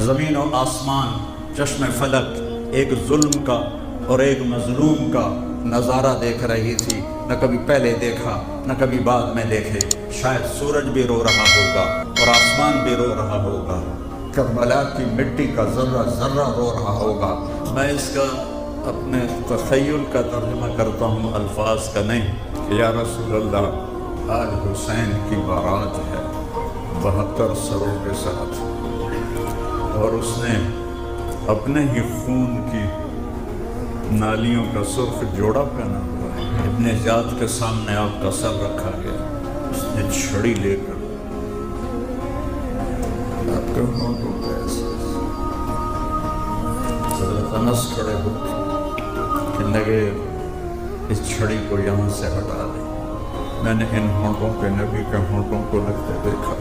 زمین و آسمان چشم فلک ایک ظلم کا اور ایک مظلوم کا نظارہ دیکھ رہی تھی، نہ کبھی پہلے دیکھا نہ کبھی بعد میں دیکھے۔ شاید سورج بھی رو رہا ہوگا اور آسمان بھی رو رہا ہوگا، کربلا کی مٹی کا ذرہ ذرہ رو رہا ہوگا۔ میں اس کا اپنے تخیل کا ترجمہ کرتا ہوں، الفاظ کا نہیں، کہ یا رسول اللہ آل حسین کی بارات ہے 72 سروں کے ساتھ، اور اس نے اپنے ہی خون کی نالیوں کا سرخ جوڑا پہنا ہوا ہے۔ ابن زیاد کے سامنے آپ کا سر رکھا گیا، اس نے چھڑی لے کر آپ کے ہونٹوں پہ ایسے حضرت انس کھڑے ہوتے کہ لگے اس چھڑی کو یہاں سے ہٹا دیں۔ میں نے ان ہونٹوں پہ نبی کے ہونٹوں کو لگتے دیکھا۔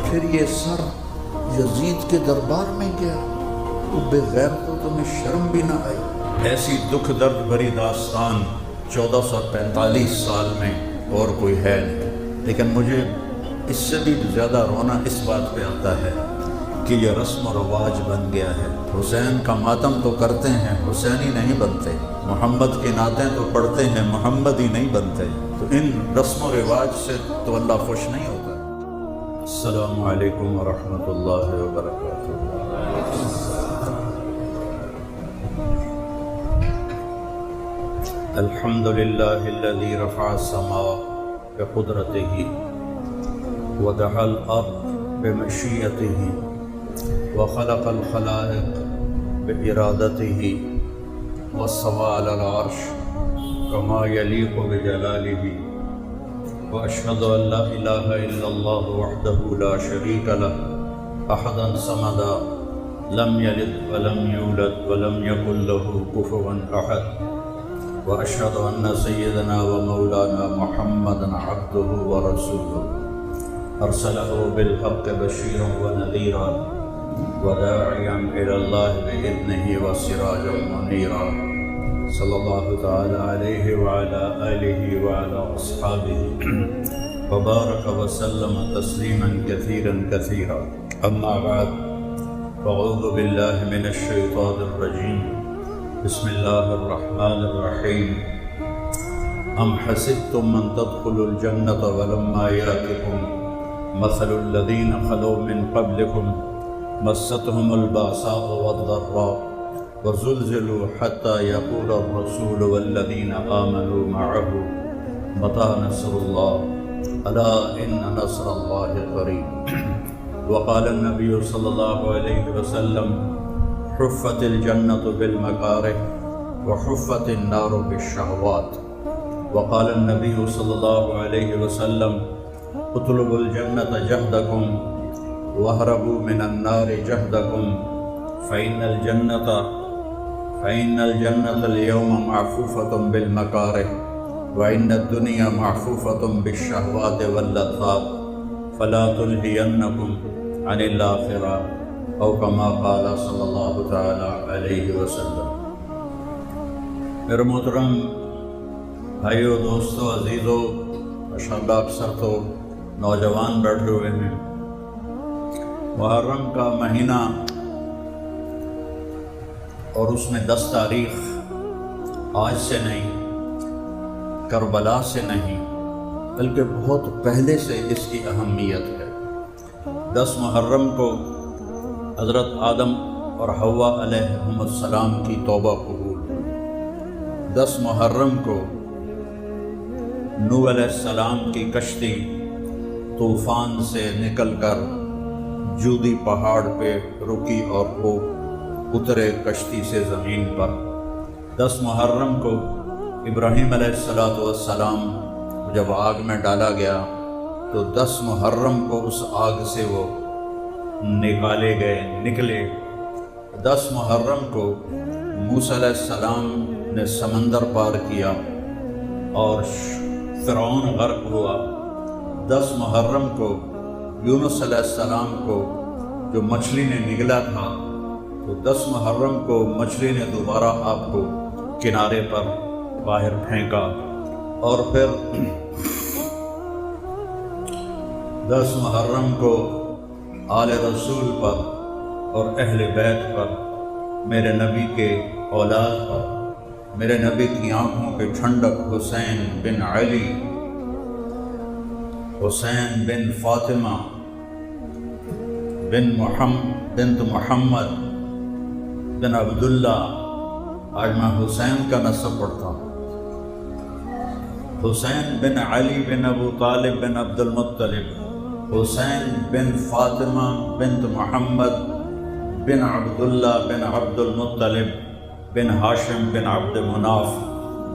پھر یہ سر یزید کے دربار میں گیا، وہ بغیر تو تمہیں شرم بھی نہ آئی۔ ایسی دکھ درد بھری داستان 1445 سال میں اور کوئی ہے نہیں، لیکن مجھے اس سے بھی زیادہ رونا اس بات پہ آتا ہے کہ یہ رسم و رواج بن گیا ہے۔ حسین کا ماتم تو کرتے ہیں، حسینی نہیں بنتے۔ محمد کی نعتیں تو پڑھتے ہیں، محمد ہی نہیں بنتے۔ تو ان رسم و رواج سے تو اللہ خوش نہیں ہوتا۔ السلام علیکم ورحمۃ اللہ وبرکاتہ۔ الحمد للہ الذی رفع السماء بقدرتہ ودحا الارض بمشیئتہ وخلق الخلائق بإرادتہ واستوى علی العرش کما یلیق بجلالہ واشہد ان لا الہ الا اللہ وحدہ لا شریک لہ احدا صمدا لم یلد ولم یولد ولم یکن لہ کفوا احد واشہد ان سیدنا و مولانا محمدا عبدہ ورسولہ ارسلہ بالحق بشیرا ونذیرا وداعیا الی اللہ بإذنہ وسراجا منیرا صلی اللہ تعالی علیہ وعلی آلہ وعلی اصحابہ وبارک وسلم تسلیما کثیرا کثیرا۔ اما بعد فاعوذ باللہ من الشیطان الرجیم، بسم اللہ الرحمن الرحیم۔ ام حسبتم من تدخلوا الجنة ولما یأتکم مثل الذین خلوا من قبلکم مستهم البأساء والضراء وزلزلوا حتى يقول الرسول والذين آمنوا معه متى نصر الله ألا إن نصر الله قريب۔ وقال النبي صلى الله عليه وسلم حفت الجنة بالمكاره وحفت النار بالشهوات۔ وقال النبي صلى الله عليه وسلم اطلبوا الجنة جهدكم واهربوا من النار جهدكم فإن الجنة اليوم معفوفة بالمكاره وإن الدنيا معفوفة بالشهوات واللذات فلا تلهينكم عن الآخرة أو كما قال صلی اللہ تعالی علیہ وسلم۔ میرے محترم بھائیو، دوستو، عزیزو، ماشاءاللہ اکثر تو نوجوان بیٹھے ہوئے ہیں۔ محرم کا مہینہ اور اس میں 10 تاریخ آج سے نہیں، کربلا سے نہیں، بلکہ بہت پہلے سے اس کی اہمیت ہے۔ 10 محرم کو حضرت آدم اور حوا علیہم السلام کی توبہ قبول ہوئی۔ 10 محرم کو نوح علیہ السلام کی کشتی طوفان سے نکل کر جودی پہاڑ پہ رکی اور وہ اترے کشتی سے زمین پر۔ 10 محرم کو ابراہیم علیہ السلام جب آگ میں ڈالا گیا تو 10 محرم کو اس آگ سے وہ نکلے۔ 10 محرم کو موسیٰ علیہ السلام نے سمندر پار کیا اور فرعون غرق ہوا۔ 10 محرم کو یونس علیہ السلام کو جو مچھلی نے نگلا تھا تو 10 محرم کو مچھلی نے دوبارہ آپ کو کنارے پر باہر پھینکا، اور پھر 10 محرم کو آل رسول پر اور اہل بیت پر، میرے نبی کے اولاد پر، میرے نبی کی آنکھوں کی ٹھنڈک حسین بن علی، حسین بن فاطمہ بنت محمد بن عبداللہ۔ آج میں حسین کا نسب پڑھتا ہوں، حسین بن علی بن ابو طالب بن عبد المطلب، حسین بن فاطمہ بنت محمد بن عبداللہ بن عبد المطلب بن ہاشم بن عبد مناف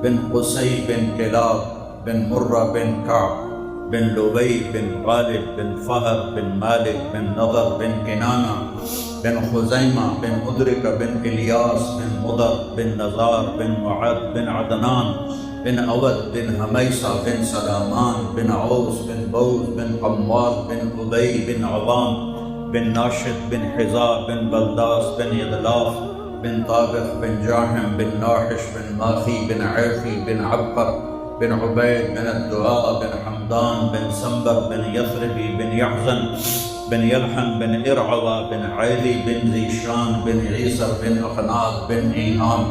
بن قصی بن کلاب بن مرہ بن کعب بن لبی بن غالب بن فہر بن مالک بن نضر بن کنانہ بن خزیمہ بن مدرکہ بن الیاس بن مضر بن نزار بن معد بن عدنان بن عود بن حمیسہ بن سلامان بن عوس بن بوز بن قموال بن عبی بن عوام بن ناشد بن حزاب بن بلداس بن یدلاف بن طابق بن جاہم بن ناحش بن ماخی بن عیفی بن عبقر بن عبید بن الدعاء بن حمدان بن سنبر بن یثربی بن یحزن بن یلحن بن ارعوہ بن عیلی بن ذیشان بن عیسر بن اخناق بن اینام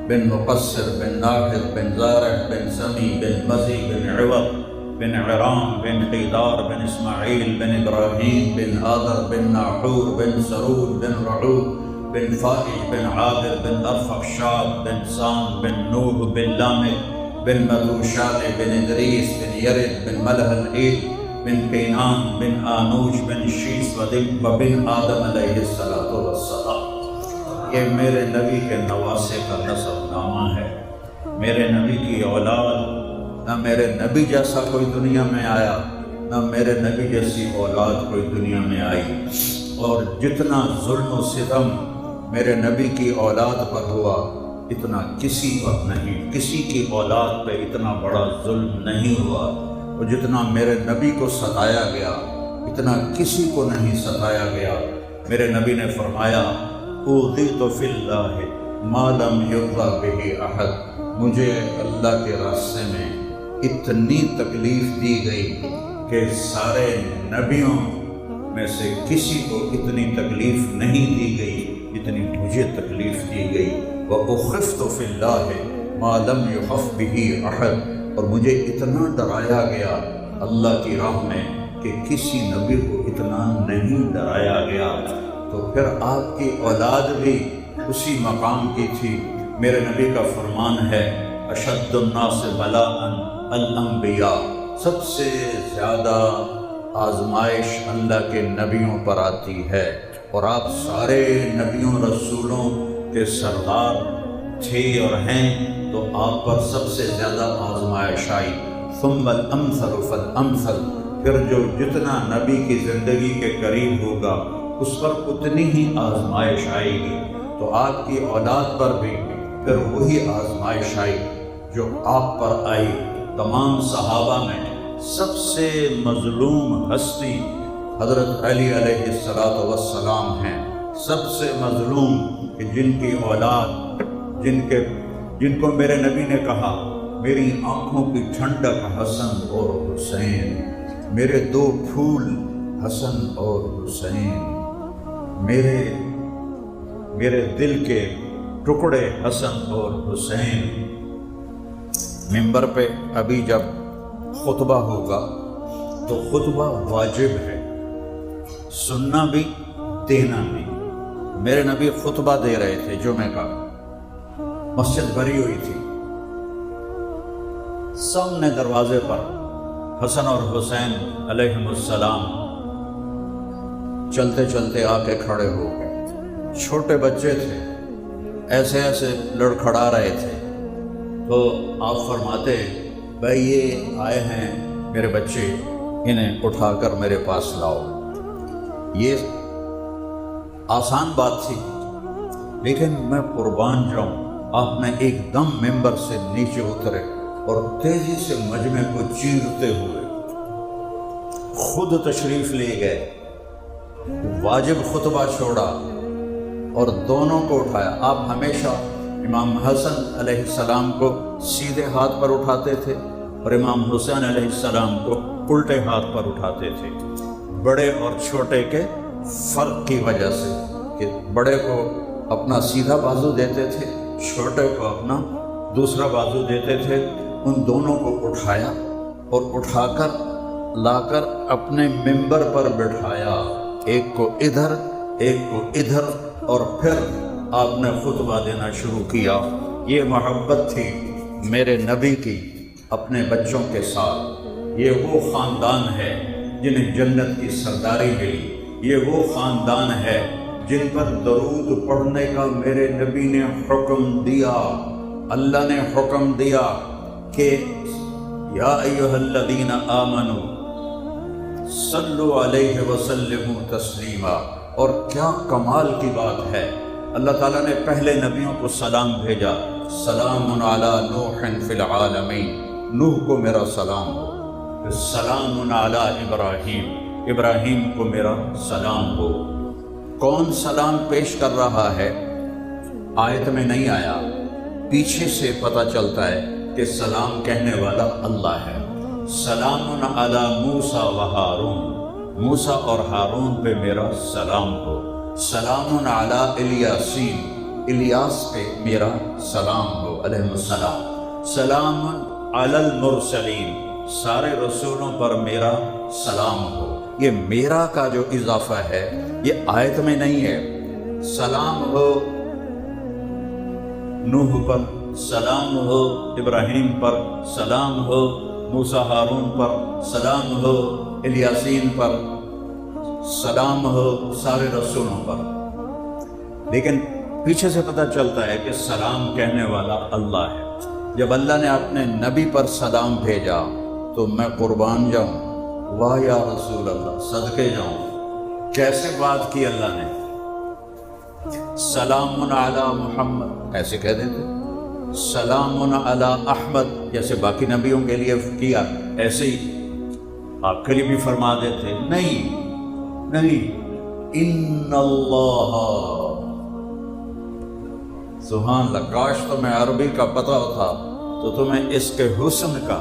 بن مقصر بن ناقد بن زارع بن سمی بن مزی بن عوض بن عرام بن قیدار بن اسماعیل بن ابراہیم بن آذر بن ناحور بن سرور بن رعود بن فائج بن عابر بن ارفخشاد بن سام بن نوح بن لامک بن مدوشال بن ادریس بن یرد بن ملح العید بن کینان بن آنوش بن شیس وبن آدم علیہ السلام۔ یہ میرے نبی کے نواسے کا نسب نامہ ہے، میرے نبی کی اولاد۔ نہ میرے نبی جیسا کوئی دنیا میں آیا، نہ میرے نبی جیسی اولاد کوئی دنیا میں آئی، اور جتنا ظلم و ستم میرے نبی کی اولاد پر ہوا اتنا کسی پر نہیں، کسی کی اولاد پہ اتنا بڑا ظلم نہیں ہوا، اور جتنا میرے نبی کو ستایا گیا اتنا کسی کو نہیں ستایا گیا۔ میرے نبی نے فرمایا اوذیت فی اللہ ما لم یرضی بہ احد، مجھے اللہ کے راستے میں اتنی تکلیف دی گئی کہ سارے نبیوں میں سے کسی کو اتنی تکلیف نہیں دی گئی اتنی مجھے تکلیف دی گئی۔ وَأُخِفْتُ فِي اللَّهِ مَا لَمْ يُخَفْ بِهِ أَحَدٌ، اور مجھے اتنا ڈرایا گیا اللہ کی راہ میں کہ کسی نبی کو اتنا نہیں ڈرایا گیا۔ تو پھر آپ کی اولاد بھی اسی مقام کی تھی۔ میرے نبی کا فرمان ہے اشد الناس بلاء الانبیاء، سب سے زیادہ آزمائش اللہ کے نبیوں پر آتی ہے، اور آپ سارے نبیوں رسولوں کے سردار تھے اور ہیں، تو آپ پر سب سے زیادہ آزمائش آئی۔ ثم الامثل فالامثل، پھر جو جتنا نبی کی زندگی کے قریب ہوگا اس پر اتنی ہی آزمائش آئے گی۔ تو آپ کی اولاد پر بھی پھر وہی آزمائش آئی جو آپ پر آئی۔ تمام صحابہ میں سب سے مظلوم ہستی حضرت علی علیہ السلام ہیں، سب سے مظلوم، کہ جن کی اولاد جن کو میرے نبی نے کہا میری آنکھوں کی ٹھنڈک حسن اور حسین، میرے دو پھول حسن اور حسین، میرے دل کے ٹکڑے حسن اور حسین۔ ممبر پہ ابھی جب خطبہ ہوگا تو خطبہ واجب ہے، سننا بھی دینا بھی۔ میرے نبی خطبہ دے رہے تھے جمعہ کا، مسجد بھری ہوئی تھی، سامنے دروازے پر حسن اور حسین علیہم السلام چلتے چلتے آ کے کھڑے ہو گئے۔ چھوٹے بچے تھے، ایسے ایسے لڑکھڑا رہے تھے، تو آپ فرماتے بھائی یہ آئے ہیں میرے بچے، انہیں اٹھا کر میرے پاس لاؤ۔ یہ آسان بات تھی، لیکن میں قربان جاؤں، آپ نے ایک دم ممبر سے نیچے اترے اور تیزی سے مجمع کو چیرتے ہوئے خود تشریف لے گئے، واجب خطبہ چھوڑا اور دونوں کو اٹھایا۔ آپ ہمیشہ امام حسن علیہ السلام کو سیدھے ہاتھ پر اٹھاتے تھے اور امام حسین علیہ السلام کو الٹے ہاتھ پر اٹھاتے تھے، بڑے اور چھوٹے کے فرق کی وجہ سے۔ کہ بڑے کو اپنا سیدھا بازو دیتے تھے، چھوٹے کو اپنا دوسرا بازو دیتے تھے، ان دونوں کو اٹھایا اور اٹھا کر لا کر اپنے ممبر پر بٹھایا، ایک کو ادھر ایک کو ادھر، اور پھر آپ نے خطبہ دینا شروع کیا۔ یہ محبت تھی میرے نبی کی اپنے بچوں کے ساتھ۔ یہ وہ خاندان ہے جنہیں جنت کی سرداری ملی، یہ وہ خاندان ہے جن پر درود پڑھنے کا میرے نبی نے حکم دیا۔ اللہ نے حکم دیا کہ یا ایھا الذین آمنوا صلوا علیہ وسلموا تسلیما، اور کیا کمال کی بات ہے، اللہ تعالیٰ نے پہلے نبیوں کو سلام بھیجا، سلام علی نوح فی العالمین، نوح کو میرا سلام ہو، سلام علی ابراہیم، ابراہیم کو میرا سلام ہو۔ کون سلام پیش کر رہا ہے آیت میں نہیں آیا، پیچھے سے پتہ چلتا ہے کہ سلام کہنے والا اللہ ہے۔ سلام علی موسیٰ و ہارون، موسیٰ اور ہارون پہ میرا سلام ہو۔ سلام علی الیاسین، الیاس پہ میرا سلام ہو علیہ السلام۔ سلام علی المرسلین، سارے رسولوں پر میرا سلام ہو۔ یہ میرا کا جو اضافہ ہے یہ آیت میں نہیں ہے۔ سلام ہو نوح پر، سلام ہو ابراہیم پر، سلام ہو موسیٰ ہارون پر، سلام ہو الیاسین پر، سلام ہو سارے رسولوں پر، لیکن پیچھے سے پتہ چلتا ہے کہ سلام کہنے والا اللہ ہے۔ جب اللہ نے اپنے نبی پر سلام بھیجا تو میں قربان جاؤں، واہ یا رسول اللہ، صدقے جاؤں۔ کیسے بات کی اللہ نے، سلام علی محمد ایسے کہہ دیتے، سلام علی احمد جیسے باقی نبیوں کے لیے کیا، ایسے ہی آپ کے لیے بھی فرما دیتے۔ نہیں نہیں، ان اللہ، سبحان اللہ، کاش تمہیں عربی کا پتہ ہوتا تو تمہیں اس کے حسن کا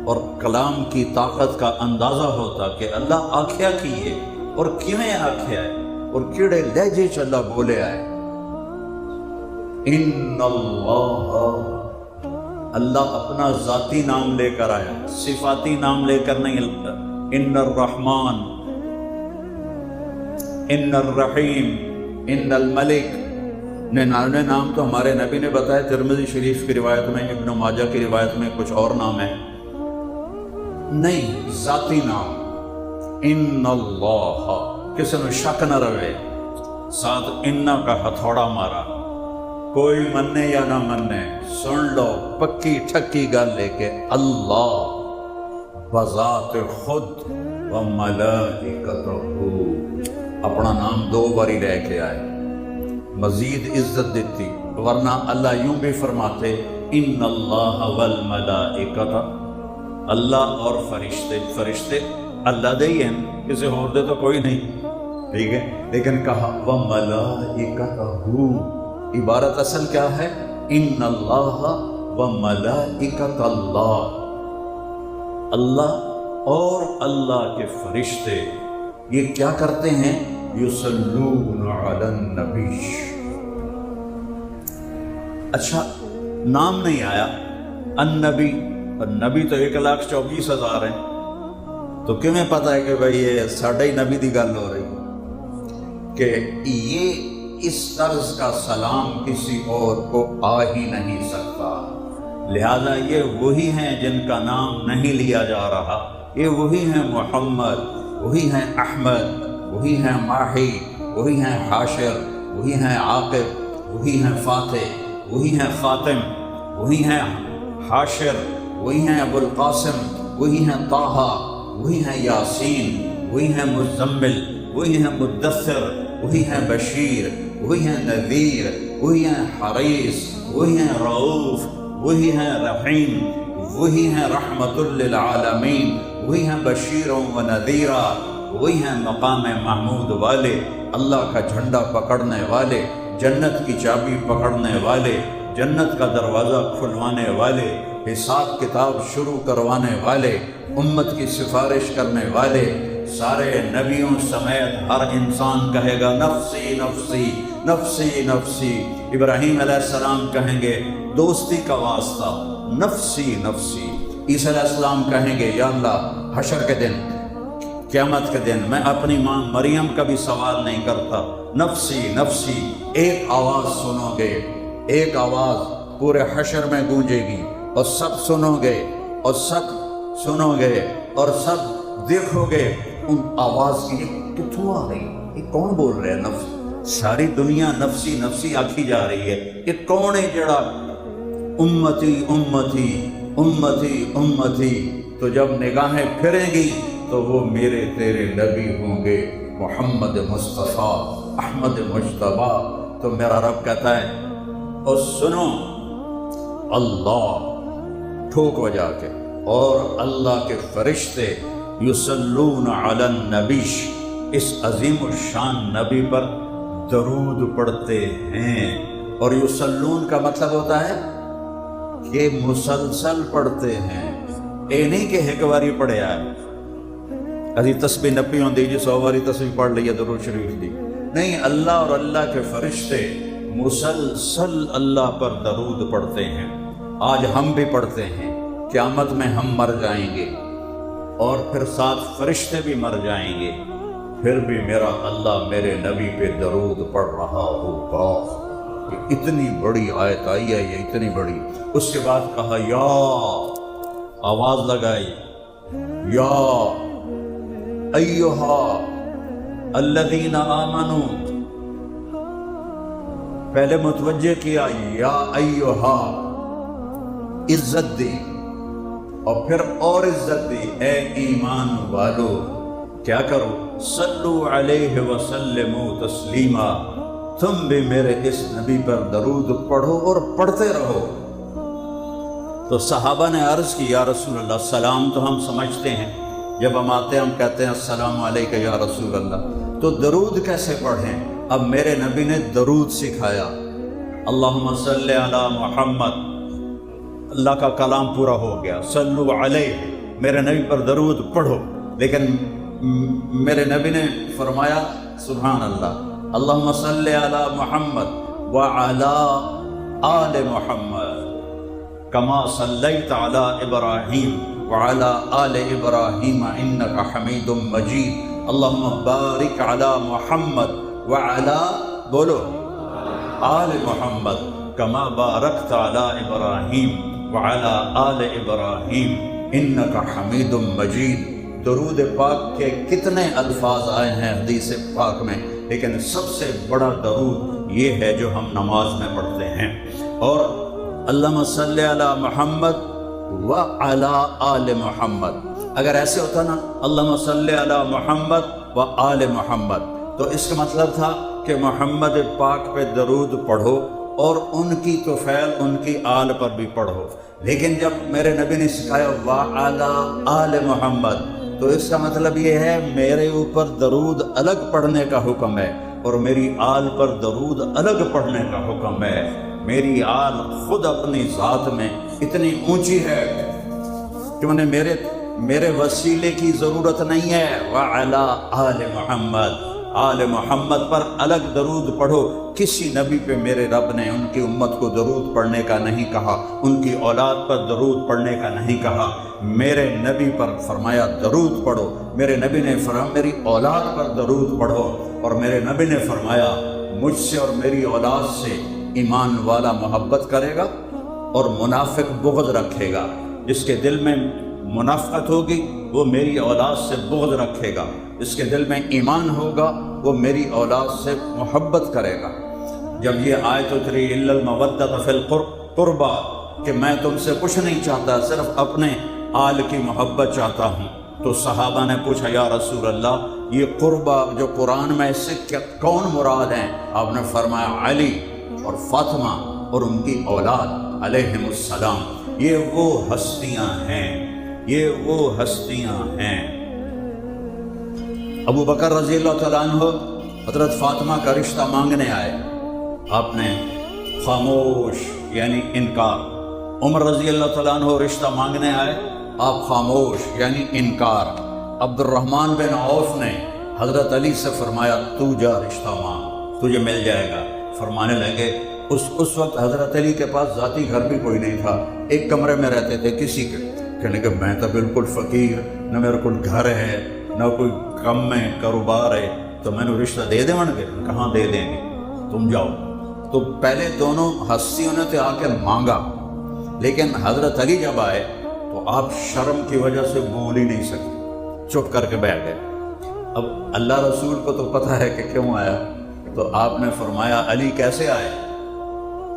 اور کلام کی طاقت کا اندازہ ہوتا کہ اللہ آکھیا کی ہے اور کیویں آکھیا ہے اور کیڑے لہجے چ اللہ بولے آئے۔ ان اللہ، اللہ اپنا ذاتی نام لے کر آیا، صفاتی نام لے کر نہیں۔ ان الرحمن، ان الرحیم، ان الملک، نام تو ہمارے نبی نے بتایا، ترمذی شریف کی روایت میں، ابن ماجہ کی روایت میں کچھ اور نام ہے، نہیں ذاتی نام۔ ان اللہ، کسی نے شک نہ رہے، ساتھ ان کا ہتھوڑا مارا، کوئی مننے یا نہ مننے، سن لو پکی ٹھکی گل لے کے، اللہ بذات خود و ملائکتہ، اپنا نام دو باری لے کے آئے، مزید عزت دیتی، ورنہ اللہ یوں بھی فرماتے ان اللہ والملائکۃ، اللہ اور فرشتے، فرشتے اللہ دے ہی ہیں، کسی اور دے تو کوئی نہیں، ٹھیک ہے، لیکن کہا وملائکتہ، عبارت اصل کیا ہے، ان اللہ وملائکۃ اللہ، اللہ اور اللہ کے فرشتے یہ کیا کرتے ہیں، یصلون علی النبی۔ اچھا نام نہیں آیا النبی، اور نبی تو 1,24,000 ہیں، تو کیوں پتہ ہے کہ بھئی یہ ساڑھے ہی نبی دی گل ہو رہی کہ یہ اس طرز کا سلام کسی اور کو آ ہی نہیں سکتا، لہذا یہ وہی ہیں جن کا نام نہیں لیا جا رہا، یہ وہی ہیں محمد، وہی ہیں احمد، وہی ہیں ماہی، وہی ہیں حاشر، وہی ہیں عاقب، وہی ہیں فاتح، وہی ہیں خاتم، وہی ہیں حاشر، وہی ہیں ابو القاسم، وہی ہیں طٰہٰ، وہی ہیں یاسین، وہی ہیں مزمل، وہی ہیں مدثر، وہی ہیں بشیر، وہی ہیں نذیر، وہی ہیں حریص، وہی ہیں رؤوف، وہی ہیں رحیم، وہی ہیں رحمت للعالمین، وہی ہیں بشیر و نذیرہ، وہی ہیں مقام محمود والے، اللہ کا جھنڈا پکڑنے والے، جنت کی چابی پکڑنے والے، جنت کا دروازہ کھلوانے والے، حساب کتاب شروع کروانے والے، امت کی سفارش کرنے والے، سارے نبیوں سمیت ہر انسان کہے گا نفسی نفسی نفسی نفسی۔ ابراہیم علیہ السلام کہیں گے دوستی کا واسطہ نفسی نفسی۔ عیسیٰ علیہ السلام کہیں گے یا اللہ حشر کے دن، قیامت کے دن میں اپنی ماں مریم کا بھی سوال نہیں کرتا، نفسی نفسی۔ ایک آواز سنو گے، ایک آواز پورے حشر میں گونجے گی اور سب سنو گے اور سب سنو گے اور سب دیکھو گے ان آواز کی کتوں آ رہی، یہ کون بول رہے ہیں؟ نفس، ساری دنیا نفسی نفسی آکھی جا رہی ہے، یہ کون ہے جڑا امتی امتی امتی امتی؟ تو جب نگاہیں پھریں گی تو وہ میرے تیرے نبی ہوں گے، محمد مصطفیٰ احمد مجتبیٰ۔ تو میرا رب کہتا ہے اور سنو، اللہ ٹھوک بجا کے اور اللہ کے فرشتے یصلون علی النبی، اس عظیم الشان نبی پر درود پڑھتے ہیں۔ اور یصلون کا مطلب ہوتا ہے کہ مسلسل پڑھتے ہیں، اے نہیں کہ ایک باری پڑھیا ہے، ابھی تسبیح نپی ہوندی جی 100 باری تسبیح پڑھ لیا درود شریف دی، نہیں، اللہ اور اللہ کے فرشتے مسلسل اللہ پر درود پڑھتے ہیں۔ آج ہم بھی پڑھتے ہیں، قیامت میں ہم مر جائیں گے اور پھر ساتھ فرشتے بھی مر جائیں گے، پھر بھی میرا اللہ میرے نبی پہ درود پڑھ رہا ہوگا۔ یہ اتنی بڑی آیت آئی ہے، یہ اتنی بڑی۔ اس کے بعد کہا یا، آواز لگائی، یا ایہا الذین آمنوا، پہلے متوجہ کیا یا ایہا، عزت دی، اور پھر اور عزت دی، اے ایمان والو کیا کرو، صلو علیہ وسلموا تسلیما، تم بھی میرے اس نبی پر درود پڑھو اور پڑھتے رہو۔ تو صحابہ نے عرض کی یا رسول اللہ، سلام تو ہم سمجھتے ہیں، جب ہم آتے ہیں ہم کہتے ہیں السلام علیکم یا رسول اللہ، تو درود کیسے پڑھیں؟ اب میرے نبی نے درود سکھایا، اللہم صلی علی محمد، اللہ کا کلام پورا ہو گیا، صلو علیہ، میرے نبی پر درود پڑھو، لیکن میرے نبی نے فرمایا سبحان اللہ، اللہم صلی علی محمد وعلی آل محمد کما صلیت علی ابراہیم وعلی آل ابراہیم انک حمید مجید، اللہم بارک علی محمد وعلی بولو آل محمد کما بارکت علی ابراہیم وعلی آل ابراہیم انک حمید مجید۔ درود پاک کے کتنے الفاظ آئے ہیں حدیث پاک میں، لیکن سب سے بڑا درود یہ ہے جو ہم نماز میں پڑھتے ہیں۔ اور اللہم صلی علی محمد وعلی آل محمد، اگر ایسے ہوتا نا اللہم صلی علی محمد وآل محمد، تو اس کا مطلب تھا کہ محمد پاک پہ درود پڑھو اور ان کی طفیل ان کی آل پر بھی پڑھو، لیکن جب میرے نبی نے سکھایا وعلی آل محمد، تو اس کا مطلب یہ ہے میرے اوپر درود الگ پڑھنے کا حکم ہے اور میری آل پر درود الگ پڑھنے کا حکم ہے۔ میری آل خود اپنی ذات میں اتنی اونچی ہے کہ انہیں میرے وسیلے کی ضرورت نہیں ہے۔ وعلی آل محمد، آل محمد پر الگ درود پڑھو۔ کسی نبی پہ میرے رب نے ان کی امت کو درود پڑھنے کا نہیں کہا، ان کی اولاد پر درود پڑھنے کا نہیں کہا، میرے نبی پر فرمایا درود پڑھو۔ میرے نبی نے فرمایا میری اولاد پر درود پڑھو، اور میرے نبی نے فرمایا مجھ سے اور میری اولاد سے ایمان والا محبت کرے گا اور منافق بغض رکھے گا۔ جس کے دل میں منافقت ہوگی وہ میری اولاد سے بغض رکھے گا، جس کے دل میں ایمان ہوگا وہ میری اولاد سے محبت کرے گا۔ جب یہ آیت اتری الا المودۃ فی القربى کہ میں تم سے کچھ نہیں چاہتا، صرف اپنے آل کی محبت چاہتا ہوں، تو صحابہ نے پوچھا یا رسول اللہ یہ قربہ جو قرآن میں اس سے کون مراد ہیں؟ آپ نے فرمایا علی اور فاطمہ اور ان کی اولاد علیہم السلام، یہ وہ ہستیاں ہیں، یہ وہ ہستیاں ہیں۔ ابو بکر رضی اللہ تعالیٰ عنہ حضرت فاطمہ کا رشتہ مانگنے آئے، آپ نے خاموش یعنی انکار۔ عمر رضی اللہ تعالیٰ عنہ رشتہ مانگنے آئے، آپ خاموش یعنی انکار۔ عبد الرحمن بن عوف نے حضرت علی سے فرمایا تو جا رشتہ مانگ، تجھے مل جائے گا۔ فرمانے لگے اس وقت حضرت علی کے پاس ذاتی گھر بھی کوئی نہیں تھا، ایک کمرے میں رہتے تھے کسی کے۔ کہنے کہ میں تو بالکل فقیر، نہ میرے کو گھر ہے نہ کوئی کم میں کاروبار ہے، تو میں نے رشتہ دے دیں گے؟ کہاں دے دیں گے، تم جاؤ۔ تو پہلے دونوں ہستیوں نے تو آ کے مانگا، لیکن حضرت علی جب آئے تو آپ شرم کی وجہ سے بول ہی نہیں سکے، چپ کر کے بیٹھ گئے۔ اب اللہ رسول کو تو پتہ ہے کہ کیوں آیا، تو آپ نے فرمایا علی کیسے آئے؟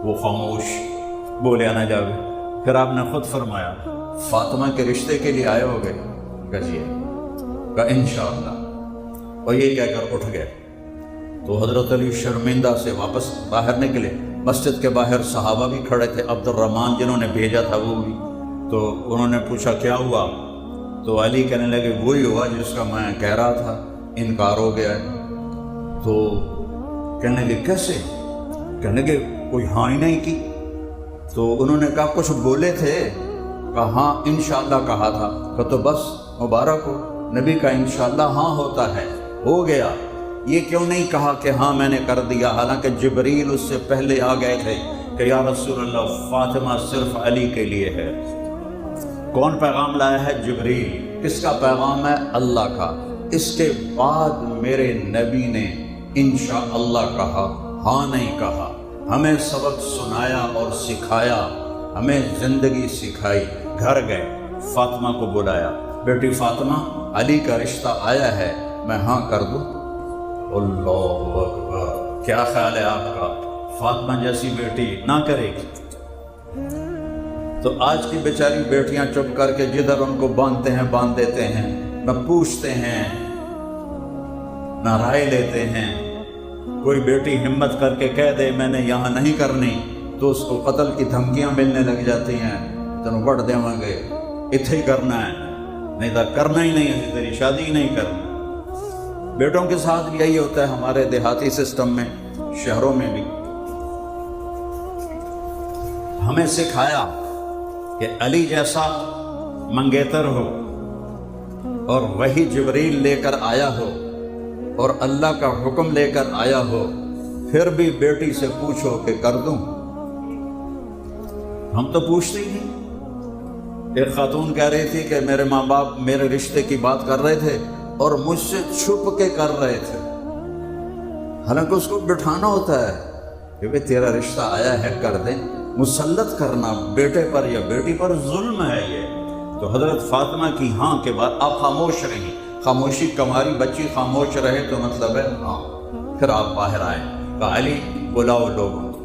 وہ خاموش، بولے نہ جاوے۔ پھر آپ نے خود فرمایا فاطمہ کے رشتے کے لیے آئے ہو گئے؟ کہیے کہ انشاءاللہ، اور یہ کہہ کر اٹھ گئے۔ تو حضرت علی شرمندہ سے واپس باہر نکلے۔ مسجد کے باہر صحابہ بھی کھڑے تھے، عبد الرحمن جنہوں نے بھیجا تھا وہ بھی۔ تو انہوں نے پوچھا کیا ہوا؟ تو علی کہنے لگے وہی ہوا جس کا میں کہہ رہا تھا، انکار ہو گیا ہے۔ تو کہنے لگے کیسے؟ کہنے لگے کوئی ہاں ہی نہیں کی۔ تو انہوں نے کہا کچھ بولے تھے؟ کہا ہاں انشاءاللہ کہا تھا۔ کہا تو بس مبارک ہو، نبی کا انشاءاللہ ہاں ہوتا ہے، ہو گیا۔ یہ کیوں نہیں کہا کہ ہاں میں نے کر دیا، حالانکہ جبریل اس سے پہلے آ گئے تھے کہ یا رسول اللہ فاطمہ صرف علی کے لیے ہے۔ کون پیغام لایا ہے؟ جبریل۔ کس کا پیغام ہے؟ اللہ کا۔ اس کے بعد میرے نبی نے انشاءاللہ کہا، ہاں نہیں کہا۔ ہمیں سبق سنایا اور سکھایا، ہمیں زندگی سکھائی۔ گھر گئے، فاطمہ کو بلایا، بیٹی فاطمہ علی کا رشتہ آیا ہے، میں ہاں کر دوں؟ اللہ اکبر، کیا خیال ہے آپ کا؟ فاطمہ جیسی بیٹی نہ کرے گی؟ تو آج کی بیچاری بیٹیاں چپ کر کے جدھر ان کو باندھتے ہیں باندھ دیتے ہیں، نہ پوچھتے ہیں نہ رائے لیتے ہیں۔ کوئی بیٹی ہمت کر کے کہہ دے میں نے یہاں نہیں کرنی تو اس کو قتل کی دھمکیاں ملنے لگ جاتی ہیں، تینوں وڑ دیں گے، اتھے ہی کرنا ہے، نہیں تو کرنا ہی نہیں ہے، تیری شادی ہی نہیں کرنی۔ بیٹوں کے ساتھ بھی یہی ہوتا ہے ہمارے دیہاتی سسٹم میں، شہروں میں بھی۔ ہمیں سکھایا کہ علی جیسا منگیتر ہو اور وہی جبریل لے کر آیا ہو اور اللہ کا حکم لے کر آیا ہو، پھر بھی بیٹی سے پوچھو کہ کر دوں؟ ہم تو پوچھتے ہی نہیں۔ ایک خاتون کہہ رہی تھی کہ میرے ماں باپ میرے رشتے کی بات کر رہے تھے اور مجھ سے چھپ کے کر رہے تھے، حالانکہ اس کو بٹھانا ہوتا ہے کہ بھئی تیرا رشتہ آیا ہے کر دیں۔ مسلط کرنا بیٹے پر یا بیٹی پر ظلم ہے یہ۔ تو حضرت فاطمہ کی ہاں کے بعد آپ خاموش رہی، خاموشی کماری بچی خاموش رہے تو مطلب ہے ہاں۔ پھر آپ باہر آئے، کہا علی بلاؤ لوگوں کو۔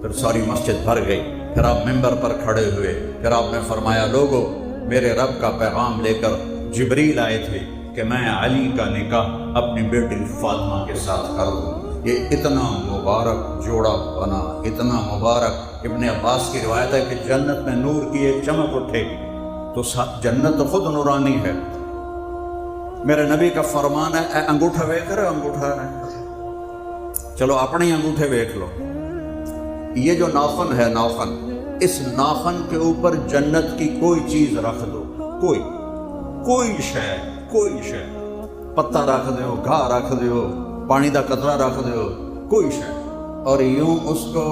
پھر ساری مسجد بھر گئی، پھر آپ ممبر پر کھڑے ہوئے، پھر آپ نے فرمایا لوگو میرے رب کا پیغام لے کر جبریل آئے تھے کہ میں علی کا نکاح اپنی بیٹی فاطمہ کے ساتھ کر دوں۔ یہ اتنا مبارک جوڑا بنا، اتنا مبارک۔ ابن عباس کی روایت ہے کہ جنت میں نور کی ایک چمک اٹھے گی، تو جنت تو خود نورانی ہے۔ میرے نبی کا فرمان ہے اے انگوٹھا ویکھ رہے، انگوٹھا ہے، چلو اپنے انگوٹھے ویکھ لو۔ یہ جو ناخن ہے ناخن، اس ناخن کے اوپر جنت کی کوئی چیز رکھ دو، کوئی شے، پتہ رکھ دیو، گھا رکھ دیو، پانی دا قطرہ رکھ دیو، کوئی شے، اور یوں اس کو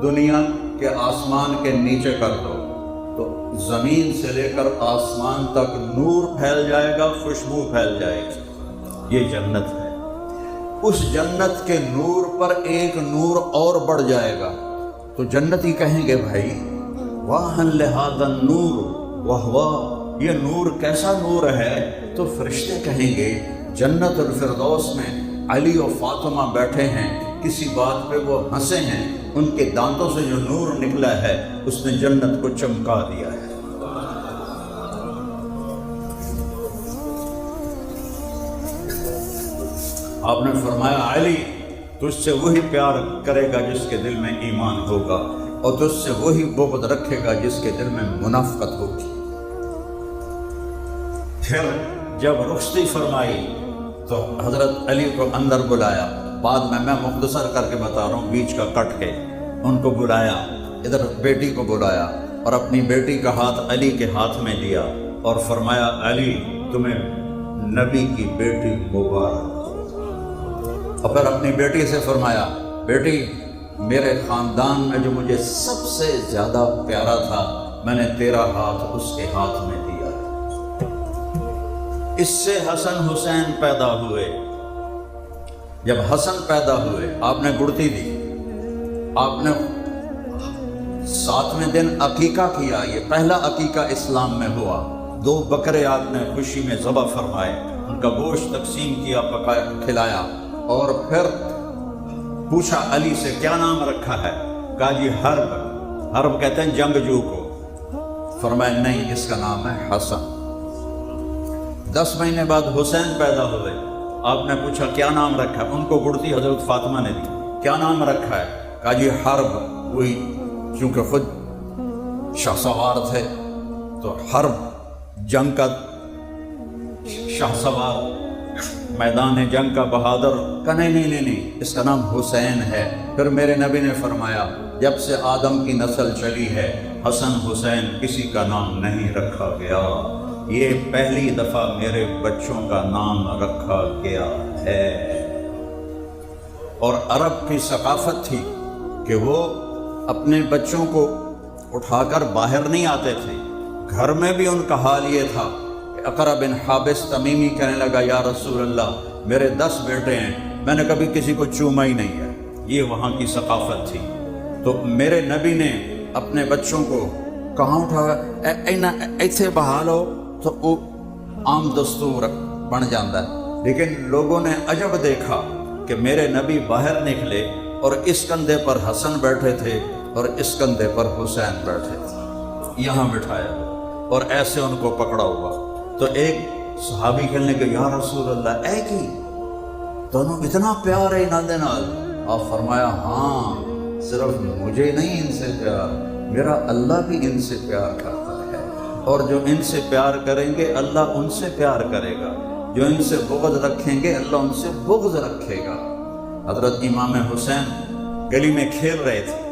دنیا کے آسمان کے نیچے کر دو تو زمین سے لے کر آسمان تک نور پھیل جائے گا، خوشبو پھیل جائے گی۔ یہ جنت ہے۔ اس جنت کے نور پر ایک نور اور بڑھ جائے گا تو جنتی کہیں گے بھائی واہ لہذا النور، واہ واہ یہ نور کیسا نور ہے؟ تو فرشتے کہیں گے جنت الفردوس میں علی و فاطمہ بیٹھے ہیں، کسی بات پہ وہ ہنسے ہیں، ان کے دانتوں سے جو نور نکلا ہے اس نے جنت کو چمکا دیا ہے۔ آپ نے فرمایا علی تجھ سے وہی پیار کرے گا جس کے دل میں ایمان ہوگا، اور تجھ سے وہی بغض رکھے گا جس کے دل میں منافقت ہوگی۔ پھر جب رخصتی فرمائی تو حضرت علی کو اندر بلایا، بعد میں مختصر کر کے بتا رہا ہوں بیچ کا کٹ کے، ان کو بلایا، ادھر بیٹی کو بلایا اور اپنی بیٹی کا ہاتھ علی کے ہاتھ میں دیا اور فرمایا علی تمہیں نبی کی بیٹی مبارک۔ اور پھر اپنی بیٹی سے فرمایا بیٹی میرے خاندان میں جو مجھے سب سے زیادہ پیارا تھا میں نے تیرا ہاتھ اس کے ہاتھ میں دیا۔ اس سے حسن حسین پیدا ہوئے۔ جب حسن پیدا ہوئے آپ نے گڑتی دی، آپ نے 7ویں دن عقیقہ کیا، یہ پہلا عقیقہ اسلام میں ہوا۔ 2 بکرے آپ نے خوشی میں ذبح فرمائے، ان کا گوشت تقسیم کیا، پکایا، کھلایا، اور پھر پوچھا علی سے کیا نام رکھا ہے؟ کہا جی حرب۔ حرب کہتے ہیں جنگجو کو۔ فرمایا نہیں، اس کا نام ہے حسن۔ 10 مہینے بعد حسین پیدا ہوئے، آپ نے پوچھا کیا نام رکھا ہے؟ ان کو گڑتی حضرت فاطمہ نے دی۔ کیا نام رکھا ہے؟ کہا جی حرب۔ وہی چونکہ خود شاہ سوار تھے تو حرب جنگ کا شاہ سوار، میدان جنگ کا بہادر۔ کہا نہیں، اس کا نام حسین ہے۔ پھر میرے نبی نے فرمایا جب سے آدم کی نسل چلی ہے حسن حسین کسی کا نام نہیں رکھا گیا، یہ پہلی دفعہ میرے بچوں کا نام رکھا گیا ہے۔ اور عرب کی ثقافت تھی کہ وہ اپنے بچوں کو اٹھا کر باہر نہیں آتے تھے، گھر میں بھی ان کا حال یہ تھا کہ اقرا بن حابس تمیمی کہنے لگا یا رسول اللہ میرے 10 بیٹے ہیں، میں نے کبھی کسی کو چوما ہی نہیں ہے۔ یہ وہاں کی ثقافت تھی۔ تو میرے نبی نے اپنے بچوں کو کہاں اٹھایا؟ ایسے بہا لو تو وہ عام دستور بن جاتا ہے۔ لیکن لوگوں نے عجب دیکھا کہ میرے نبی باہر نکلے اور اس کندھے پر حسن بیٹھے تھے اور اس کندھے پر حسین بیٹھے تھے، یہاں بٹھایا اور ایسے ان کو پکڑا ہوا۔ تو ایک صحابی کہنے کہ یا رسول اللہ ایک ہی دونوں اتنا پیار ہے انہاں دے نال؟ آپ فرمایا ہاں، صرف مجھے نہیں ان سے پیار، میرا اللہ بھی ان سے پیار کرتا ہے، اور جو ان سے پیار کریں گے اللہ ان سے پیار کرے گا، جو ان سے بغض رکھیں گے اللہ ان سے بغض رکھے گا۔ حضرت امام حسین گلی میں کھیل رہے تھے،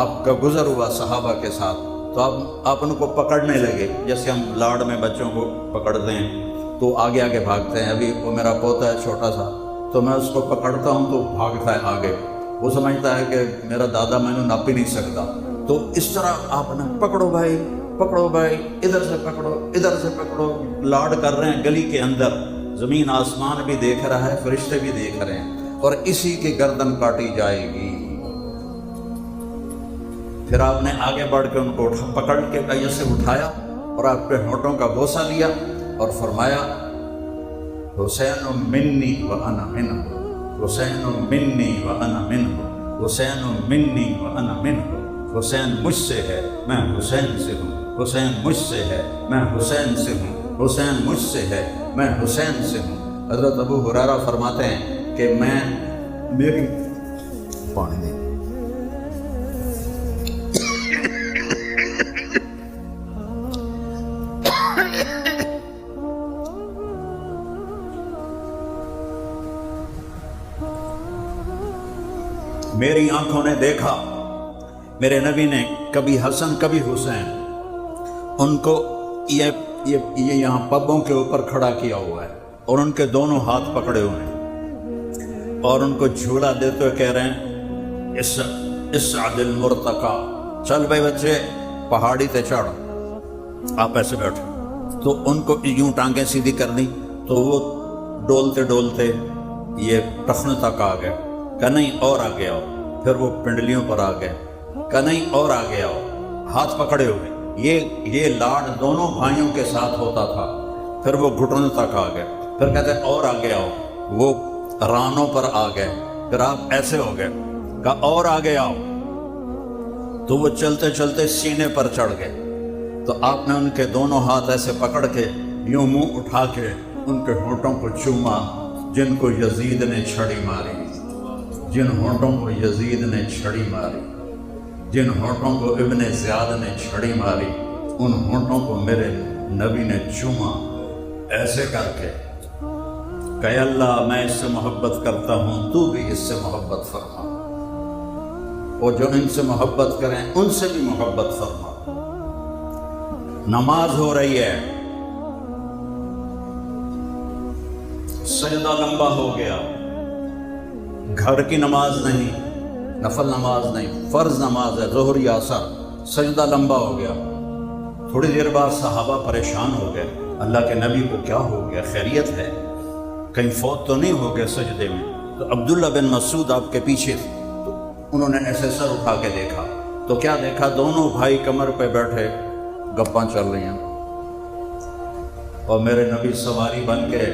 آپ کا گزر ہوا صحابہ کے ساتھ، تو آپ ان کو پکڑنے لگے جیسے ہم لاڑ میں بچوں کو پکڑتے ہیں تو آگے آگے بھاگتے ہیں۔ ابھی وہ میرا پوتا ہے چھوٹا سا، تو میں اس کو پکڑتا ہوں تو بھاگتا ہے آگے، وہ سمجھتا ہے کہ میرا دادا میں نے ناپ ہی نہیں سکتا۔ تو اس طرح آپ نے پکڑو بھائی، ادھر سے پکڑو، ادھر سے پکڑو، لاڈ کر رہے ہیں گلی کے اندر، زمین آسمان بھی دیکھ رہا ہے، فرشتے بھی دیکھ رہے ہیں، اور اسی کی گردن کاٹی جائے گی۔ پھر آپ نے آگے بڑھ کے ان کو پکڑ کے کئی سے اٹھایا اور آپ پہ ہونٹوں کا بوسہ لیا اور فرمایا حسین منی وانا منہ، حسین منی وانا منہ، حسین منی وانا منہ۔ حسین مجھ سے ہے میں حسین سے ہوں، حسین مجھ سے ہے میں حسین سے ہوں، حسین مجھ سے ہے میں حسین سے ہوں۔ حضرت ابو ہریرہ فرماتے ہیں کہ میری پانی دے میری آنکھوں نے دیکھا میرے نبی نے کبھی حسن کبھی حسین ان کو یہ یہاں پبوں کے اوپر کھڑا کیا ہوا ہے اور ان کے دونوں ہاتھ پکڑے ہوئے ہیں اور ان کو جھولا دیتے ہوئے کہہ رہے ہیں اسعد المرتقى، چل بھائی بچے پہاڑی تے چڑھ، آپ ایسے بیٹھو۔ تو ان کو یوں ٹانگیں سیدھی کر دی تو وہ ڈولتے ڈولتے یہ ٹخنے تک آ گئے، کہ نہیں اور آگے آؤ، پھر وہ پنڈلیوں پر آ گئے، کہ نہیں اور آگے آؤ، ہاتھ پکڑے ہوئے۔ یہ لاڈ دونوں بھائیوں کے ساتھ ہوتا تھا۔ پھر وہ گھٹنوں تک آ گئے، پھر کہتے ہیں اور آگے آؤ، وہ رانوں پر آ گئے، پھر آپ ایسے ہو گئے، کہا اور آگے آؤ، تو وہ چلتے چلتے سینے پر چڑھ گئے۔ تو آپ نے ان کے دونوں ہاتھ ایسے پکڑ کے یوں منہ اٹھا کے ان کے ہونٹوں کو چوما جن کو یزید نے چھڑی ماری، جن ہونٹوں کو یزید نے چھڑی ماری، جن ہونٹوں کو ابن زیاد نے چھڑی ماری، ان ہونٹوں کو میرے نبی نے چوما ایسے کر کے کہ اللہ میں اس سے محبت کرتا ہوں، تو بھی اس سے محبت فرما، اور جو ان سے محبت کریں ان سے بھی محبت فرما۔ نماز ہو رہی ہے، سجدہ لمبا ہو گیا، گھر کی نماز نہیں، نفل نماز نہیں، فرض نماز ہے ظہر یا عصر، سجدہ لمبا ہو گیا۔ تھوڑی دیر بعد صحابہ پریشان ہو گئے، اللہ کے نبی کو کیا ہو گیا، خیریت ہے، کہیں فوت تو نہیں ہو گئے سجدے میں؟ تو عبداللہ بن مسعود آپ کے پیچھے تھے، تو انہوں نے ایسے سر اٹھا کے دیکھا تو کیا دیکھا؟ دونوں بھائی کمر پہ بیٹھے گپاں چل رہی ہیں، اور میرے نبی سواری بن کے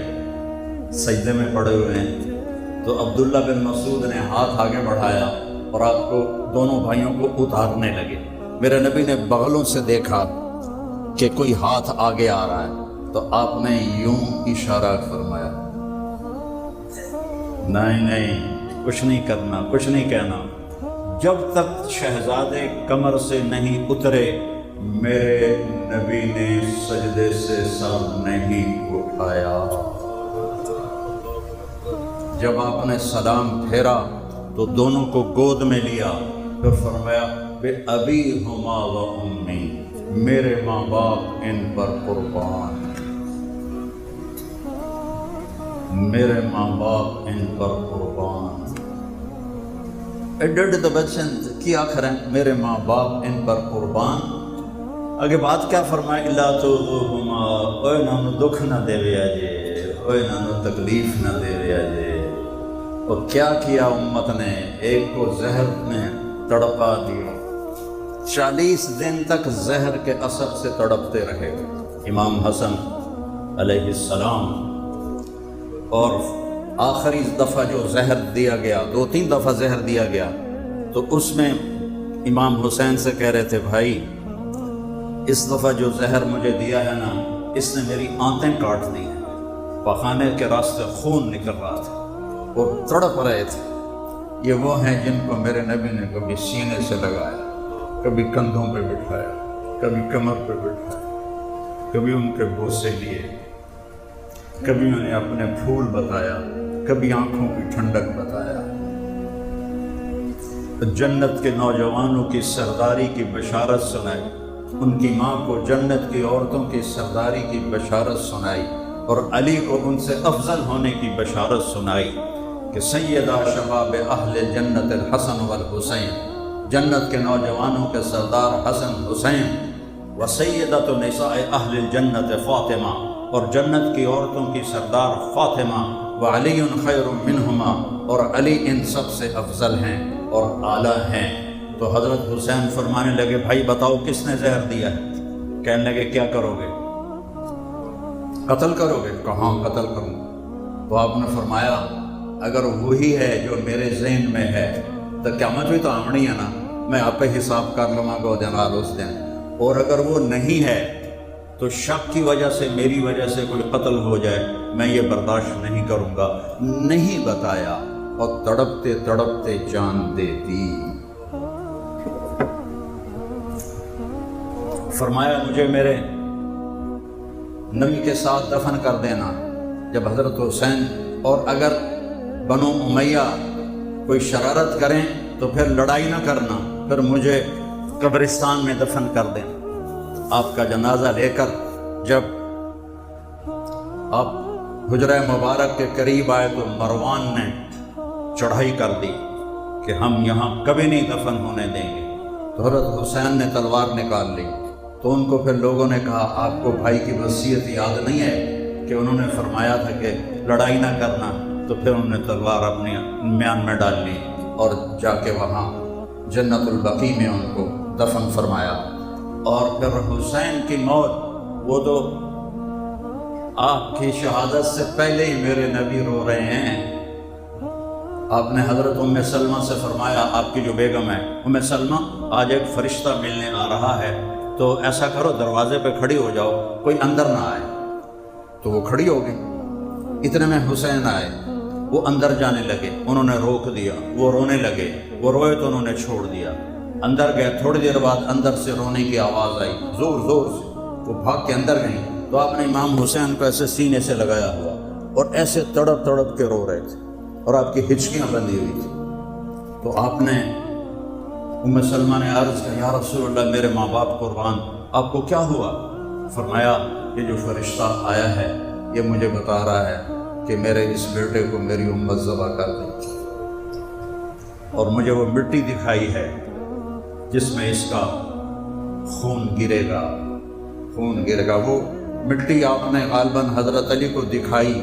سجدے میں پڑے ہوئے ہیں۔ تو عبداللہ بن مسعود نے ہاتھ آگے بڑھایا اور آپ کو دونوں بھائیوں کو اتارنے لگے۔ میرے نبی نے بغلوں سے دیکھا کہ کوئی ہاتھ آگے آ رہا ہے، تو آپ نے یوں اشارہ فرمایا، نہیں کچھ نہیں کرنا، کچھ نہیں کہنا، جب تک شہزادے کمر سے نہیں اترے میرے نبی نے سجدے سے سر نہیں اٹھایا۔ جب آپ نے سلام پھیرا تو دونوں کو گود میں لیا، پھر فرمایا بے ابی ہما و امی، میرے ماں باپ ان پر قربان، میرے ماں باپ ان پر قربان۔ ایڈڈ دا بچن کی آخر ہے، میرے ماں باپ ان پر قربان۔ اگے بات کیا فرمائے؟ اللہ تو اوے نانو دکھ نہ دے ویا جے، اوے نانو تکلیف نہ دے ویا جے۔ اور کیا کیا امت نے؟ ایک کو زہر نے تڑپا دیا، 40 دن تک زہر کے اثر سے تڑپتے رہے امام حسن علیہ السلام۔ اور آخری دفعہ جو زہر دیا گیا، 2-3 دفعہ زہر دیا گیا، تو اس میں امام حسین سے کہہ رہے تھے بھائی اس دفعہ جو زہر مجھے دیا ہے نا، اس نے میری آنتیں کاٹ دی ہیں، پخانے کے راستے خون نکل رہا تھا اور تڑپ رہے تھے۔ یہ وہ ہیں جن کو میرے نبی نے کبھی سینے سے لگایا، کبھی کندھوں پہ بٹھایا، کبھی کمر پہ بٹھایا، کبھی ان کے بوسے لیے، کبھی انہیں اپنے پھول بتایا، کبھی آنکھوں کی ٹھنڈک بتایا۔ جنت کے نوجوانوں کی سرداری کی بشارت سنائی، ان کی ماں کو جنت کی عورتوں کی سرداری کی بشارت سنائی، اور علی کو ان سے افضل ہونے کی بشارت سنائی کہ سیدہ شباب اہل جنت الحسن والحسین، جنت کے نوجوانوں کے سردار حسن حسین، و سیدۃ نساء اہل الجنت فاطمہ، اور جنت کی عورتوں کی سردار فاطمہ، وعلی خیر منہما، اور علی ان سب سے افضل ہیں اور اعلیٰ ہیں۔ تو حضرت حسین فرمانے لگے بھائی بتاؤ کس نے زہر دیا ہے؟ کہنے لگے کیا کرو گے؟ قتل کرو گے؟ کہاں قتل کروں؟ تو آپ نے فرمایا اگر وہی ہے جو میرے ذہن میں ہے تو قیامت بھی تو آمنی ہے نا، میں آپ پہ حساب کر لوں گا دن اس دن، اور اگر وہ نہیں ہے تو شک کی وجہ سے میری وجہ سے کوئی قتل ہو جائے، میں یہ برداشت نہیں کروں گا۔ نہیں بتایا اور تڑپتے تڑپتے جان دے دی۔ فرمایا مجھے میرے نبی کے ساتھ دفن کر دینا جب حضرت حسین، اور اگر بنو امیہ کوئی شرارت کریں تو پھر لڑائی نہ کرنا، پھر مجھے قبرستان میں دفن کر دینا۔ آپ کا جنازہ لے کر جب آپ حجرہ مبارک کے قریب آئے تو مروان نے چڑھائی کر دی کہ ہم یہاں کبھی نہیں دفن ہونے دیں گے۔ تو حضرت حسین نے تلوار نکال لی، تو ان کو پھر لوگوں نے کہا آپ کو بھائی کی وصیت یاد نہیں ہے کہ انہوں نے فرمایا تھا کہ لڑائی نہ کرنا؟ تو پھر انہوں نے تلوار اپنے میان میں ڈال لی اور جا کے وہاں جنت البقیع میں ان کو دفن فرمایا۔ اور پھر حسین کی موت، وہ تو آپ کی شہادت سے پہلے ہی میرے نبی رو رہے ہیں۔ آپ نے حضرت ام سلمہ سے فرمایا، آپ کی جو بیگم ہے ام سلمہ، آج ایک فرشتہ ملنے آ رہا ہے، تو ایسا کرو دروازے پہ کھڑی ہو جاؤ، کوئی اندر نہ آئے۔ تو وہ کھڑی ہو گئی، اتنے میں حسین آئے، وہ اندر جانے لگے، انہوں نے روک دیا، وہ رونے لگے، وہ روئے تو انہوں نے چھوڑ دیا، اندر گئے، تھوڑی دیر بعد اندر سے رونے کی آواز آئی زور زور سے، وہ بھاگ کے اندر گئیں، تو آپ نے امام حسین کو ایسے سینے سے لگایا ہوا اور ایسے تڑپ تڑپ کے رو رہے تھے، اور آپ کی ہچکیاں بندھی ہوئی تھی۔ تو آپ نے ام سلمہ نے عرض کیا یا رسول اللہ میرے ماں باپ قربان، آپ کو کیا ہوا؟ فرمایا یہ جو فرشتہ آیا ہے یہ مجھے بتا رہا ہے کہ میرے اس بیٹے کو میری امت ذبح کر دے، اور مجھے وہ مٹی دکھائی ہے جس میں اس کا خون گرے گا۔ وہ مٹی آپ نے غالباً حضرت علی کو دکھائی،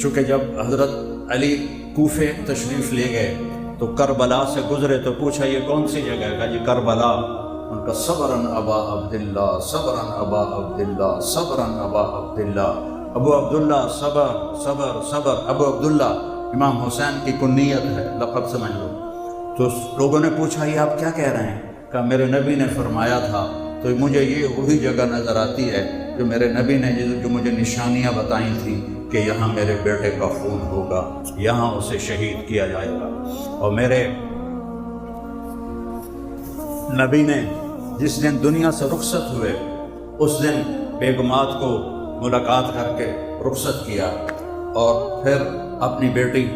چونکہ جب حضرت علی کوفے تشریف لے گئے تو کربلا سے گزرے تو پوچھا یہ کون سی جگہ ہے؟ کہا جی کربلا۔ ان کا صبرن ابا عبداللہ، صبرن ابا عبداللہ، صبرن ابا عبداللہ، ابو عبداللہ، صبر صبر صبر۔ ابو عبداللہ امام حسین کی کنیت ہے، لقب سمجھ لو۔ تو لوگوں نے پوچھا یہ آپ کیا کہہ رہے ہیں؟ کہا میرے نبی نے فرمایا تھا، تو مجھے یہ وہی جگہ نظر آتی ہے جو میرے نبی نے جو مجھے نشانیاں بتائی تھیں کہ یہاں میرے بیٹے کا خون ہوگا، یہاں اسے شہید کیا جائے گا۔ اور میرے نبی نے جس دن دنیا سے رخصت ہوئے اس دن بیگمات کو ملاقات کر کے رخصت کیا، اور پھر اپنی بیٹی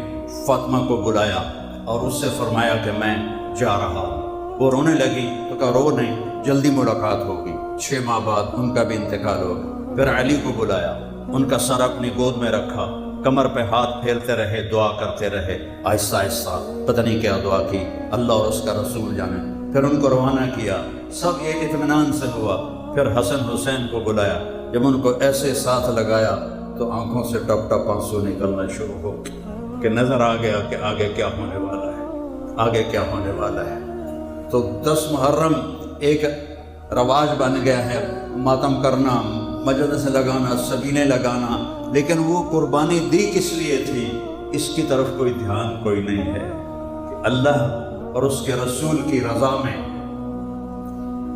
فاطمہ کو بلایا اور اس سے فرمایا کہ میں جا رہا ہوں۔ وہ رونے لگی تو کہا رو نہیں، جلدی ملاقات ہوگی۔ 6 ماہ بعد ان کا بھی انتقال ہو گیا۔ پھر علی کو بلایا، ان کا سر اپنی گود میں رکھا، کمر پہ ہاتھ پھیرتے رہے، دعا کرتے رہے، آہستہ آہستہ، پتہ نہیں کیا دعا کی، اللہ اور اس کا رسول جانے۔ پھر ان کو روانہ کیا، سب یہ اطمینان سے ہوا۔ پھر حسن حسین کو بلایا، جب ان کو ایسے ساتھ لگایا تو آنکھوں سے ٹپ ٹپ آنسو نکلنا شروع ہو کہ نظر آ گیا کہ آگے کیا ہونے والا ہے، آگے کیا ہونے والا ہے۔ تو 10 محرم ایک رواج بن گیا ہے، ماتم کرنا، مجلس لگانا، سبیلیں لگانا، لیکن وہ قربانی دی کس لیے تھی اس کی طرف کوئی دھیان کوئی نہیں ہے کہ اللہ اور اس کے رسول کی رضا میں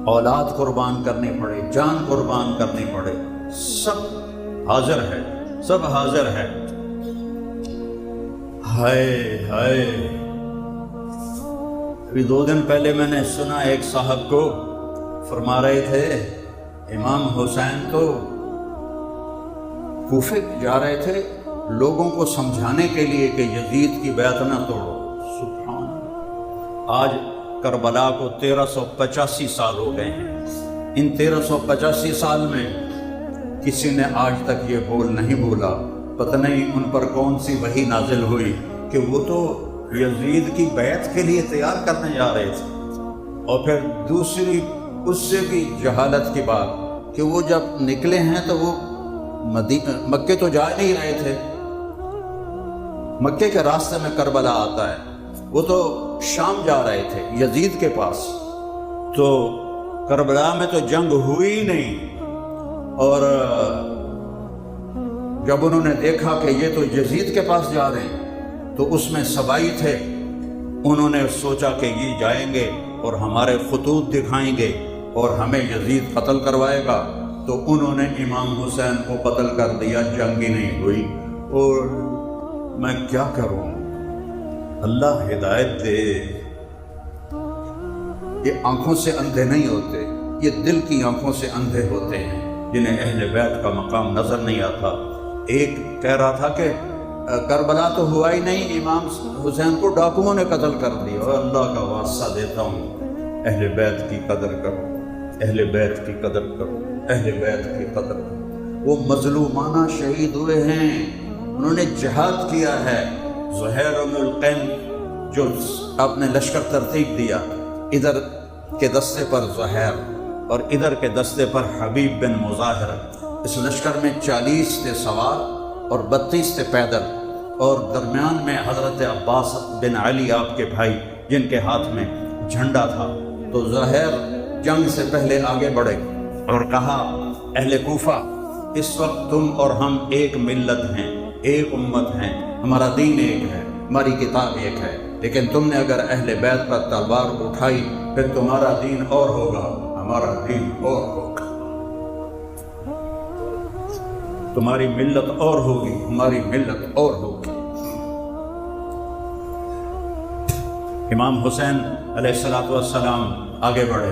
اولاد قربان کرنی پڑے، جان قربان کرنی پڑے، سب حاضر ہے، سب حاضر ہے۔ ہائے ہائے، ابھی 2 دن پہلے میں نے سنا ایک صاحب کو فرما رہے تھے امام حسین تو کوفے جا رہے تھے لوگوں کو سمجھانے کے لیے کہ یزید کی بیعت نہ توڑو۔ سبحان اللہ، آج کربلا کو 1385 سال ہو گئے ہیں۔ ان 1385 سال میں کسی نے آج تک یہ بول نہیں بولا، پتہ نہیں ان پر کون سی وحی نازل ہوئی کہ وہ تو یزید کی بیعت کے لیے تیار کرنے جا رہے تھے۔ اور پھر دوسری اس سے بھی جہالت کی بات کہ وہ جب نکلے ہیں تو وہ مکے تو جا نہیں رہے تھے، مکے کے راستے میں کربلا آتا ہے، وہ تو شام جا رہے تھے یزید کے پاس۔ تو کربلا میں تو جنگ ہوئی ہی نہیں، اور جب انہوں نے دیکھا کہ یہ تو یزید کے پاس جا رہے ہیں تو اس میں سبائی تھے، انہوں نے سوچا کہ یہ جائیں گے اور ہمارے خطوط دکھائیں گے اور ہمیں یزید قتل کروائے گا، تو انہوں نے امام حسین کو قتل کر دیا، جنگ ہی نہیں ہوئی۔ اور میں کیا کروں، اللہ ہدایت دے۔ یہ آنکھوں سے اندھے نہیں ہوتے، یہ دل کی آنکھوں سے اندھے ہوتے ہیں جنہیں اہل بیت کا مقام نظر نہیں آتا۔ ایک کہہ رہا تھا کہ کربلا تو ہوا ہی نہیں، امام حسین کو ڈاکوؤں نے قتل کر دیا۔ اور اللہ کا واسطہ دیتا ہوں، اہل بیت کی قدر کرو، اہل بیت کی قدر کرو، اہل بیت کی قدر کرو۔ وہ مظلومانہ شہید ہوئے ہیں، انہوں نے جہاد کیا ہے۔ زہیر بن القین جو آپ نے لشکر ترتیب دیا، ادھر کے دستے پر زہیر اور ادھر کے دستے پر حبیب بن مظاہر، اس لشکر میں 40 تھے سوار اور 32 تھے پیدل، اور درمیان میں حضرت عباس بن علی آپ کے بھائی جن کے ہاتھ میں جھنڈا تھا۔ تو زہیر جنگ سے پہلے آگے بڑھے اور کہا اہل کوفہ، اس وقت تم اور ہم ایک ملت ہیں، ایک امت ہیں، ہمارا دین ایک ہے، ہماری کتاب ایک ہے، لیکن تم نے اگر اہل بیت پر تلوار اٹھائی پھر تمہارا دین اور ہوگا، ہمارا دین اور ہوگا، تمہاری ملت اور ہوگی، ہماری ملت اور ہوگی۔ امام حسین علیہ السلام آگے بڑھے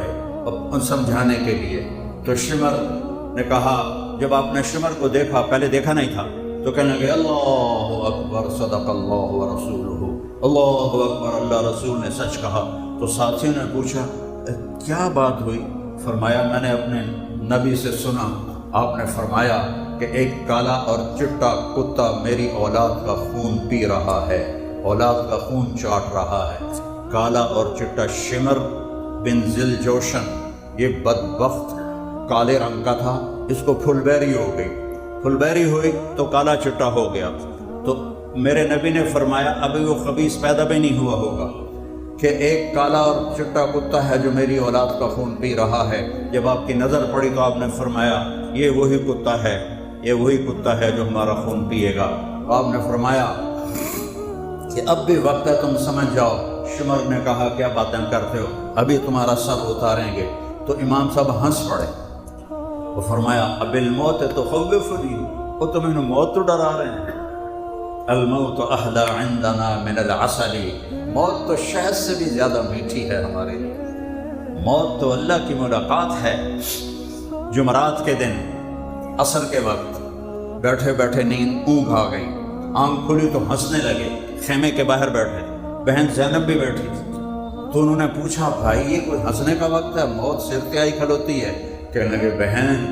ان سمجھانے کے لیے، تو شمر نے کہا، جب آپ نے شمر کو دیکھا، پہلے دیکھا نہیں تھا، تو کہنے لگے اللہ اکبر صدق اللہ ورسولہ، اللہ اکبر، اللہ رسول نے سچ کہا۔ تو ساتھیوں نے پوچھا کیا بات ہوئی؟ فرمایا میں نے اپنے نبی سے سنا، آپ نے فرمایا کہ ایک کالا اور چٹا کتا میری اولاد کا خون پی رہا ہے، اولاد کا خون چاٹ رہا ہے۔ کالا اور چٹا شمر بن ذل جوشن، یہ بدبخت کالے رنگ کا تھا، اس کو پھل بیری ہو گئی، پھل بیری ہوئی تو کالا چٹا ہو گیا۔ تو میرے نبی نے فرمایا ابھی وہ خبیث پیدا بھی نہیں ہوا ہوگا کہ ایک کالا اور چٹا کتا ہے جو میری اولاد کا خون پی رہا ہے۔ جب آپ کی نظر پڑی تو آپ نے فرمایا یہ وہی کتا ہے، یہ وہی کتا ہے جو ہمارا خون پیے گا۔ آپ نے فرمایا کہ اب بھی وقت ہے، تم سمجھ جاؤ۔ شمر نے کہا کیا باتیں کرتے ہو، ابھی تمہارا سر اتاریں گے۔ تو امام صاحب ہنس پڑے، وہ فرمایا اب الموت تخوفنی، وہ تمہیں موت تو ڈرا رہے ہیں۔ الموت احلی عندنا من العسل، موت تو شہد سے بھی زیادہ میٹھی ہے ہمارے لیے۔ موت تو اللہ کی ملاقات ہے۔ جمعرات کے دن عصر کے وقت بیٹھے بیٹھے نیند اونگ آ گئی، آنکھ کھلی تو ہنسنے لگے۔ خیمے کے باہر بیٹھے، بہن زینب بھی بیٹھی تھی، تو انہوں نے پوچھا بھائی یہ کوئی ہنسنے کا وقت ہے، موت سر کے آئی کھلوتی ہے؟ کہنے لگے بہن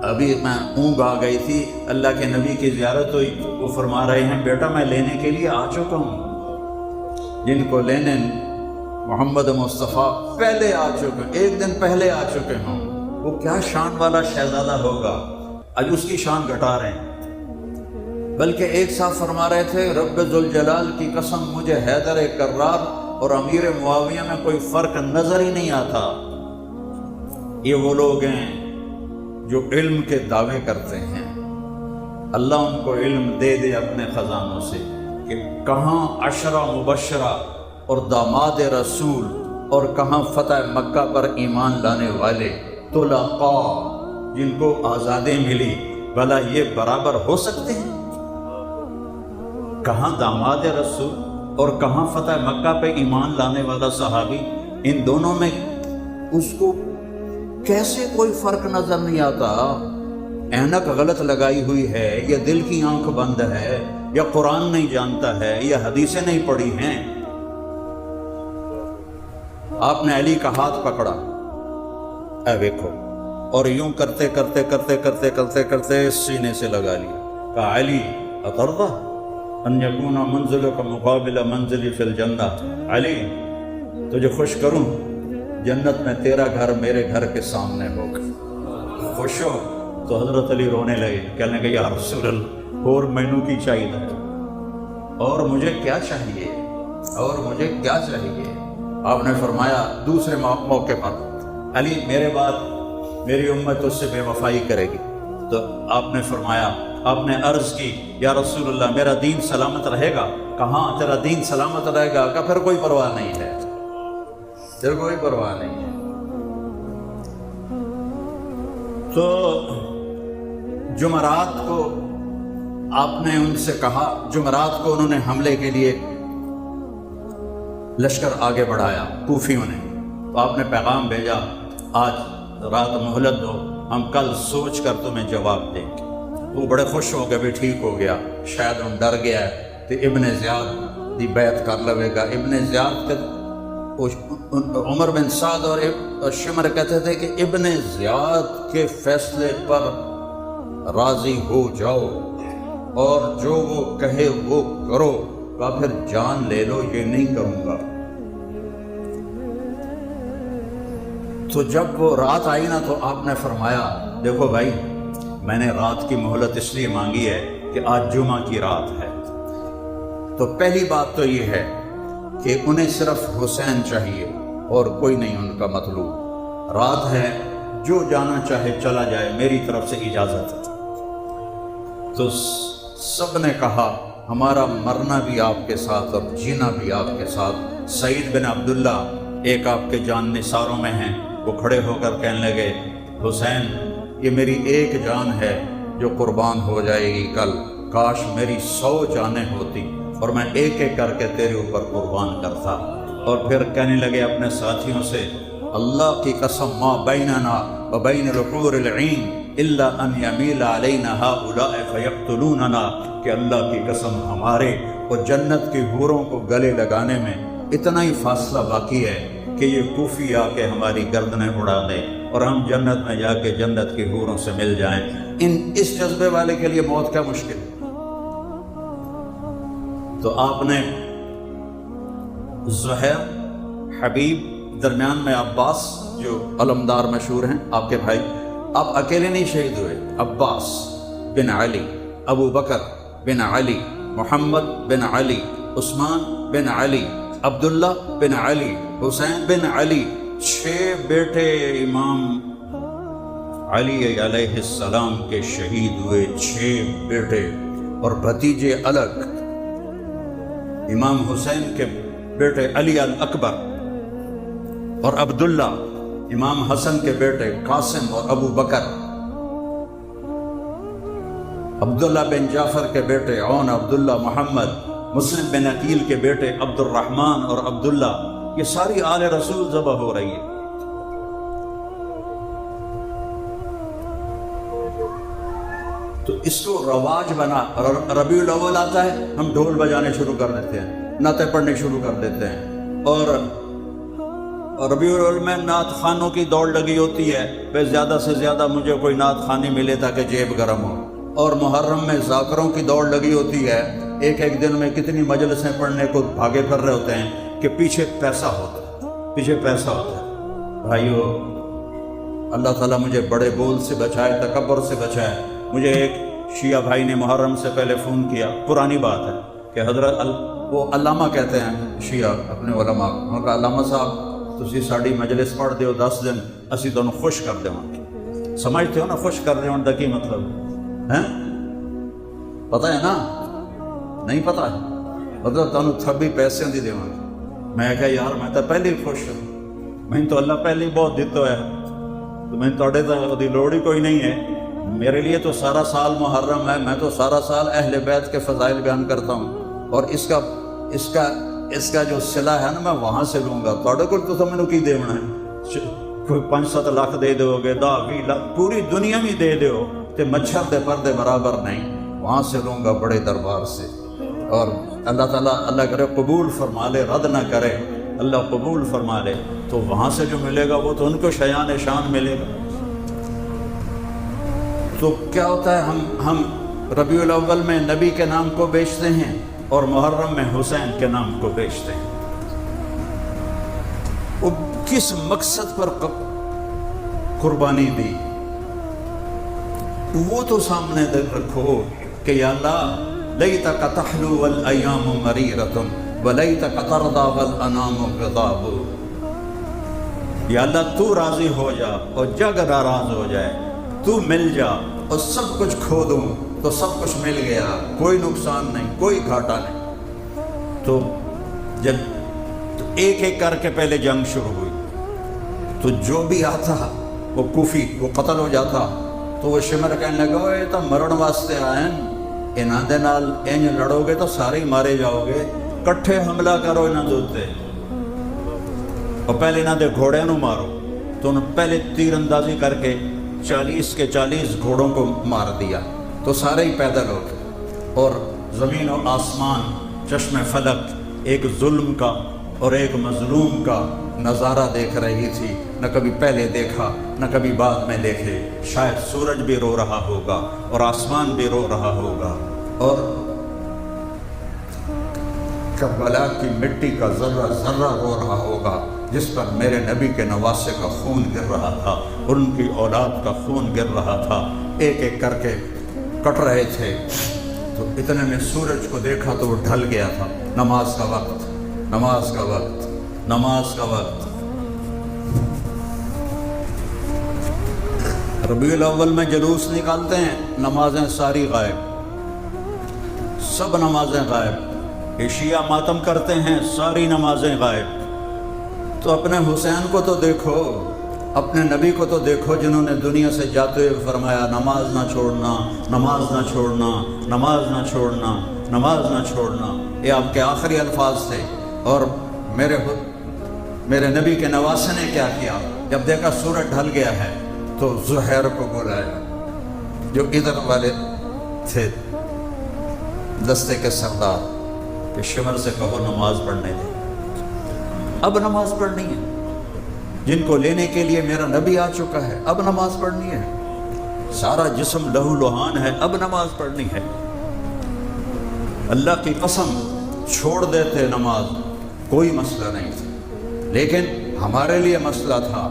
ابھی میں اونگ آ گئی تھی، اللہ کے نبی کی زیارت ہوئی، وہ فرما رہے ہیں بیٹا میں لینے کے لیے آ چکا ہوں۔ جن کو لینے محمد مصطفیٰ پہلے آ چکے، ایک دن پہلے آ چکے ہوں، وہ کیا شان والا شہزادہ ہوگا، آج اس کی شان گھٹا رہے ہیں۔ بلکہ ایک ساتھ فرما رہے تھے رب ذوالجلال کی قسم مجھے حیدر کرار اور امیر معاویہ میں کوئی فرق نظر ہی نہیں آتا۔ یہ وہ لوگ ہیں جو علم کے دعوے کرتے ہیں، اللہ ان کو علم دے دے اپنے خزانوں سے کہ کہاں عشرہ مبشرہ اور داماد رسول اور کہاں فتح مکہ پر ایمان لانے والے طلقاء جن کو آزادی ملی، بھلا یہ برابر ہو سکتے ہیں؟ کہاں داماد رسول اور کہاں فتح مکہ پہ ایمان لانے والا صحابی، ان دونوں میں اس کو کیسے کوئی فرق نظر نہیں آتا؟ اینک غلط لگائی ہوئی ہے یا دل کی آنکھ بند ہے یا قرآن نہیں جانتا ہے یا حدیثیں نہیں پڑھی ہیں؟ آپ نے علی کا ہاتھ پکڑا، اے دیکھو، اور یوں کرتے کرتے کرتے کرتے کرتے کرتے سینے سے لگا لیا، کہا علی اترضى ان یکون منزلک مقابل منزلی فی الجنہ، علی تجھے خوش کروں جنت میں تیرا گھر میرے گھر کے سامنے ہوگا، خوش ہو؟ تو حضرت علی رونے لگے، کہنے لگے یا رسول اللہ اور مینو کی چاہیے، اور مجھے کیا چاہیے، اور مجھے کیا چاہیے؟ آپ نے فرمایا دوسرے موقع پر علی میرے بعد میری امت اس سے بے وفائی کرے گی، تو آپ نے فرمایا، آپ نے عرض کی یا رسول اللہ میرا دین سلامت رہے گا؟ کہاں تیرا دین سلامت رہے گا؟ کہ پھر کوئی پرواہ نہیں ہے، پھر کوئی پرواہ نہیں ہے۔ تو جمعرات کو آپ نے ان سے کہا، جمعرات کو انہوں نے حملے کے لیے لشکر آگے بڑھایا کوفیوں نے، تو آپ نے پیغام بھیجا آج رات مہلت دو، ہم کل سوچ کر تمہیں جواب دیں گے۔ وہ بڑے خوش ہو گئے، بھی ٹھیک ہو گیا، شاید ان ڈر گیا ہے تو ابن زیاد دی بیعت کر لوے گا۔ ابن زیاد کے عمر بن سعد اور شمر کہتے تھے کہ ابن زیاد کے فیصلے پر راضی ہو جاؤ اور جو وہ کہے وہ کرو، کا پھر جان لے لو، یہ نہیں کروں گا۔ تو جب وہ رات آئی نا تو آپ نے فرمایا دیکھو بھائی میں نے رات کی مہلت اس لیے مانگی ہے کہ آج جمعہ کی رات ہے، تو پہلی بات تو یہ ہے کہ انہیں صرف حسین چاہیے اور کوئی نہیں ان کا مطلوب، رات ہے جو جانا چاہے چلا جائے، میری طرف سے اجازت ہے۔ تو سب نے کہا ہمارا مرنا بھی آپ کے ساتھ اور جینا بھی آپ کے ساتھ۔ سعید بن عبداللہ ایک آپ کے جان نثاروں میں ہیں، وہ کھڑے ہو کر کہنے لگے حسین یہ میری ایک جان ہے جو قربان ہو جائے گی کل، کاش میری 100 جانیں ہوتی اور میں ایک ایک کر کے تیرے اوپر قربان کرتا۔ اور پھر کہنے لگے اپنے ساتھیوں سے اللہ کی قسم ما بیننا و بین الحور العین الا ان یمیل علینا ہؤلاء فیقتلوننا، کہ اللہ کی قسم ہمارے اور جنت کی حوروں کو گلے لگانے میں اتنا ہی فاصلہ باقی ہے کہ یہ کوفی آ کے ہماری گردنیں اڑا دے اور ہم جنت میں جا کے جنت کی حوروں سے مل جائیں. اس جذبے والے کے لیے موت کیا مشکل. تو آپ نے زہیر، حبیب، درمیان میں عباس جو علمدار مشہور ہیں آپ کے بھائی، آپ اکیلے نہیں شہید ہوئے. عباس بن علی، ابو بکر بن علی، محمد بن علی، عثمان بن علی، عبداللہ بن علی، حسین بن علی، 6 بیٹے امام علی علیہ السلام کے شہید ہوئے. 6 بیٹے اور بھتیجے الگ. امام حسین کے بیٹے علی الاکبر اور عبداللہ، امام حسن کے بیٹے قاسم اور ابو بکر، عبداللہ بن جعفر کے بیٹے عون، عبداللہ محمد، مسلم بن عقیل کے بیٹے عبد الرحمن اور عبداللہ. یہ ساری آل رسول ذبح ہو رہی ہے. تو اس کو رواج بنا. ربیع الاول آتا ہے، ہم ڈھول بجانے شروع کر دیتے ہیں، نعتیں پڑھنے شروع کر دیتے ہیں. اور ربیع الاول میں نعت خانوں کی دوڑ لگی ہوتی ہے، پہ زیادہ سے زیادہ مجھے کوئی نعت خانی ملے تاکہ جیب گرم ہو. اور محرم میں ذاکروں کی دوڑ لگی ہوتی ہے. ایک دن میں کتنی مجلسیں پڑھنے کو بھاگے پھر رہے ہوتے ہیں کہ پیچھے پیسہ ہوتا ہے، پیچھے پیسہ ہوتا ہے. بھائیو، اللہ تعالیٰ مجھے بڑے بول سے بچائے، تکبر سے بچائے. مجھے ایک شیعہ بھائی نے محرم سے پہلے فون کیا، پرانی بات ہے، کہ حضرت وہ علامہ کہتے ہیں شیعہ اپنے علماء، انہوں نے کہا علامہ صاحب تسی ساڑی مجلس پڑھ دیو 10 دن، اسی تمہیں خوش کر دیں. سمجھتے ہو نا خوش کر دیں دا کی مطلب ہے؟ پتہ ہے نا؟ نہیں پتہ ہے؟ مطلب تمہیں تھبی پیسے دی دیواں. میں کہا یار میں تو پہلے ہی خوش ہوں، میں تو اللہ پہلے ہی بہت دیتا ہے، تو میں توڑے تو دی لوڑ ہی کوئی نہیں ہے. میرے لیے تو سارا سال محرم ہے، میں تو سارا سال اہل بیت کے فضائل بیان کرتا ہوں، اور اس کا جو صلہ ہے نا میں وہاں سے لوں گا. توڑے کو تو میں نے کی دیونا ہے، کوئی 5-7 لاکھ دے دو گے، 10-20 لاکھ پوری دنیا میں دے دو تے مچھر دے پردے برابر نہیں. وہاں سے لوں گا بڑے دربار سے. اور اللہ تعالیٰ اللہ کرے قبول فرما لے، رد نہ کرے، اللہ قبول فرما لے، تو وہاں سے جو ملے گا وہ تو ان کو شیان شان ملے گا. تو کیا ہوتا ہے، ہم ربیع الاول میں نبی کے نام کو بیچتے ہیں اور محرم میں حسین کے نام کو بیچتے ہیں. وہ کس مقصد پر قربانی دی وہ تو سامنے رکھو کہ یا اللہ لیتک تحلو والایام مریرۃ ولیتک ترضی والانام غضاب. یا اللہ تو راضی ہو جا اور جگ ناراض ہو جائے، تو مل جا اور سب کچھ کھو دوں تو سب کچھ مل گیا، کوئی نقصان نہیں، کوئی گھاٹا نہیں. تو جب ایک کر کے پہلے جنگ شروع ہوئی تو جو بھی آتا وہ کوفی وہ قتل ہو جاتا. تو وہ شمر کہنے لگا یہ تو مرن واسطے آئے، انہاں دے نال انج لڑو گے تو سارے ہی مارے جاؤ گے، کٹھے حملہ کرو انہاں دے اوتے اور پہلے انہاں دے گھوڑے نو مارو. تو انہوں پہلے تیر اندازی کر کے 40 کے 40 گھوڑوں کو مار دیا. تو سارے ہی پیدل ہو گئے اور زمین و آسمان چشم فلک ایک ظلم کا اور ایک مظلوم کا نظارہ دیکھ رہی تھی. نہ کبھی پہلے دیکھا نہ کبھی بعد میں دیکھے. شاید سورج بھی رو رہا ہوگا اور آسمان بھی رو رہا ہوگا اور کربلا کی مٹی کا ذرہ ذرہ رو رہا ہوگا جس پر میرے نبی کے نواسے کا خون گر رہا تھا اور ان کی اولاد کا خون گر رہا تھا. ایک ایک کر کے کٹ رہے تھے. تو اتنے میں سورج کو دیکھا تو وہ ڈھل گیا تھا. نماز کا وقت، نماز کا وقت، نماز کا وقت. ربیع الاول میں جلوس نکالتے ہیں، نمازیں ساری غائب، سب نمازیں غائب. یہ شیعہ ماتم کرتے ہیں، ساری نمازیں غائب. تو اپنے حسین کو تو دیکھو، اپنے نبی کو تو دیکھو جنہوں نے دنیا سے جاتے ہوئے فرمایا نماز نہ چھوڑنا، نماز نہ چھوڑنا، نماز نہ چھوڑنا، نماز نہ چھوڑنا. یہ آپ کے آخری الفاظ تھے. اور میرے نبی کے نواسے نے کیا کیا؟ جب دیکھا سورج ڈھل گیا ہے تو زہیر کو بلایا جو ادھر والے تھے دستے کے سردار، کہ شمر سے کہو نماز پڑھنے دے، اب نماز پڑھنی ہے. جن کو لینے کے لیے میرا نبی آ چکا ہے، اب نماز پڑھنی ہے، سارا جسم لہو لہان ہے، اب نماز پڑھنی ہے۔ اللہ کی قسم چھوڑ دیتے نماز، کوئی مسئلہ نہیں تھا، لیکن ہمارے لیے مسئلہ تھا،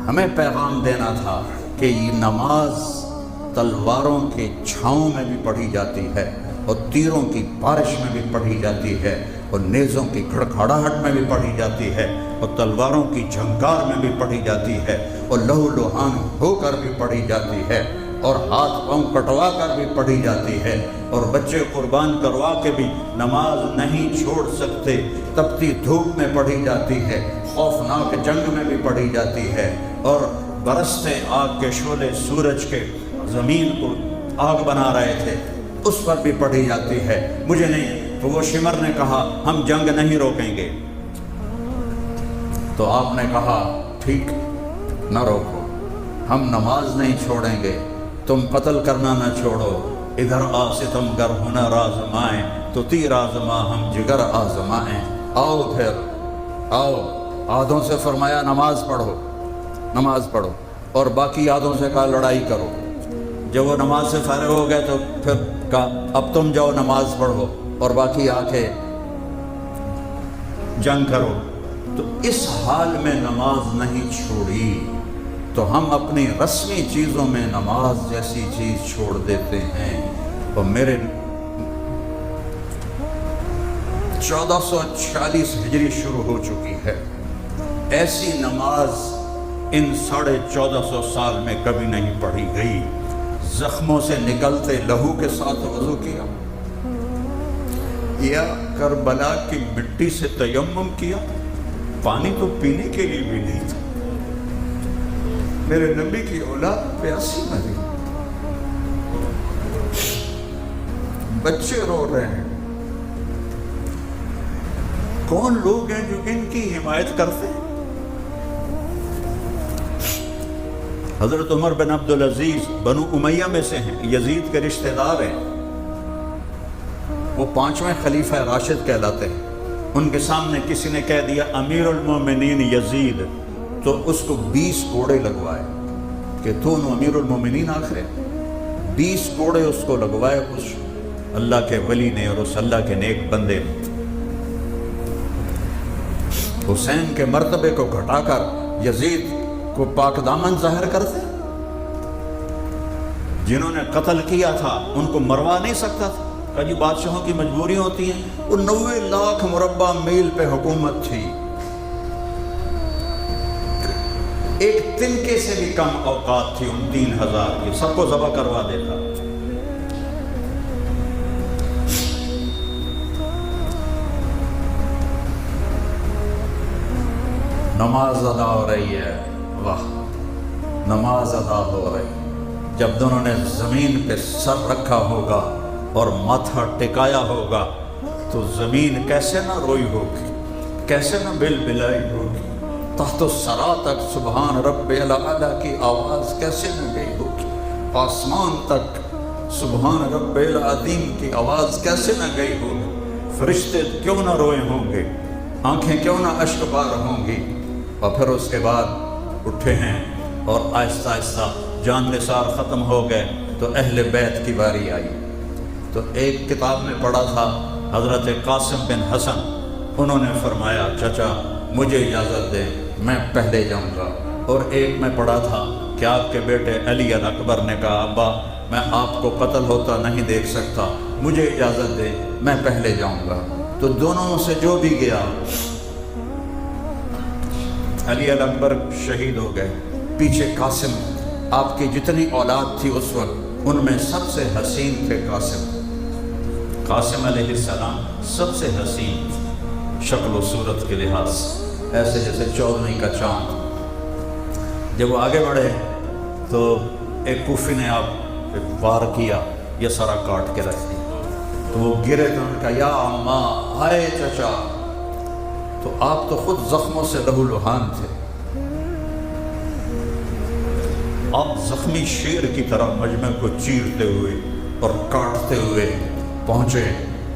ہمیں پیغام دینا تھا کہ یہ نماز تلواروں کے چھاؤں میں بھی پڑھی جاتی ہے، اور تیروں کی بارش میں بھی پڑھی جاتی ہے، اور نیزوں کی کھڑکھڑاہٹ میں بھی پڑھی جاتی ہے، اور تلواروں کی جھنکار میں بھی پڑھی جاتی ہے، اور لہو لہان ہو کر بھی پڑھی جاتی ہے، اور ہاتھ پاؤں کٹوا کر بھی پڑھی جاتی ہے، اور بچے قربان کروا کے بھی نماز نہیں چھوڑ سکتے، تپتی دھوپ میں پڑھی جاتی ہے، خوفناک جنگ میں بھی پڑھی جاتی ہے، اور برستے آگ کے شعلے سورج کے زمین کو آگ بنا رہے تھے، اس پر بھی پڑھی جاتی ہے۔ مجھے نہیں، تو وہ شمر نے کہا ہم جنگ نہیں روکیں گے، تو آپ نے کہا ٹھیک، نہ روکو، ہم نماز نہیں چھوڑیں گے، تم قتل کرنا نہ چھوڑو، ادھر آ ستم گر ہنر آزمائیں تو تیر آزما ہم جگر آزمائیں، آؤ پھر آؤ۔ آدھوں سے فرمایا نماز پڑھو، نماز پڑھو، اور باقی آدھوں سے کہا لڑائی کرو۔ جب وہ نماز سے فارغ ہو گئے تو پھر کہا اب تم جاؤ نماز پڑھو اور باقی آ کے جنگ کرو۔ تو اس حال میں نماز نہیں چھوڑی، تو ہم اپنی رسمی چیزوں میں نماز جیسی چیز چھوڑ دیتے ہیں۔ اور میرے 1440 ہجری شروع ہو چکی ہے، ایسی نماز ان 1450 سال میں کبھی نہیں پڑھی گئی۔ زخموں سے نکلتے لہو کے ساتھ وضو کیا، یا کربلا کی مٹی سے تیمم کیا، پانی تو پینے کے لیے بھی نہیں تھا۔ میرے نبی کی اولاد پیاسی مری، بچے رو رہے ہیں، کون لوگ ہیں جو ان کی حمایت کرتے ہیں؟ حضرت عمر بن عبدالعزیز بنو امیہ میں سے ہیں، یزید کے رشتہ دار ہیں، وہ 5ویں خلیفہ راشد کہلاتے ہیں۔ ان کے سامنے کسی نے کہہ دیا امیر المومنین یزید، تو اس کو 20 کوڑے لگوائے کہ تو امیر المومنین آخر، 20 کوڑے اس کو لگوائے اس اللہ کے ولی نے اور اس اللہ کے نیک بندے نے۔ حسین کے مرتبے کو گھٹا کر یزید کو پاک دامن ظاہر کرتے، جنہوں نے قتل کیا تھا ان کو مروا نہیں سکتا تھا، کہ جی بادشاہوں کی مجبوری ہوتی ہیں۔ وہ 90 لاکھ مربع میل پہ حکومت تھی، ایک تنکے سے بھی کم اوقات تھی ان 3000 کی، سب کو ذبح کروا دیتا۔ نماز ادا ہو رہی ہے، واہ، نماز ادا ہو رہی۔ جب دونوں نے زمین پہ سر رکھا ہوگا اور ماتھا ٹکایا ہوگا تو زمین کیسے نہ روئی ہوگی، کیسے نہ بل بلائی ہوگی، تحت الثری تک سبحان رب الاعلیٰ کی آواز کیسے نہ گئی ہوگی، آسمان تک سبحان رب العظیم کی آواز کیسے نہ گئی ہوگی، فرشتے کیوں نہ روئے ہوں گے، آنکھیں کیوں نہ اشک بار ہوں گی۔ اور پھر اس کے بعد اٹھے ہیں اور آہستہ آہستہ جان نثار ختم ہو گئے تو اہل بیت کی باری آئی۔ تو ایک کتاب میں پڑھا تھا حضرت قاسم بن حسن، انہوں نے فرمایا چچا مجھے اجازت دیں میں پہلے جاؤں گا، اور ایک میں پڑھا تھا کہ آپ کے بیٹے علی اکبر نے کہا ابا میں آپ کو قتل ہوتا نہیں دیکھ سکتا، مجھے اجازت دیں میں پہلے جاؤں گا۔ تو دونوں سے جو بھی گیا، علی اکبر شہید ہو گئے، پیچھے قاسم، آپ کی جتنی اولاد تھی اس وقت ان میں سب سے حسین تھے قاسم علیہ السلام، سب سے حسین شکل و صورت کے لحاظ سے، ایسے جیسے 14ویں کا چاند۔ جب وہ آگے بڑھے تو ایک کوفی نے آپ وار کیا، یہ سارا کاٹ کے رکھ دیا، تو وہ گرے تو انہوں نے کہا یا اماں، ہائے چچا، تو آپ تو خود زخموں سے لہو لہان تھے، آپ زخمی شیر کی طرح مجمع کو چیرتے ہوئے اور کاٹتے ہوئے پہنچے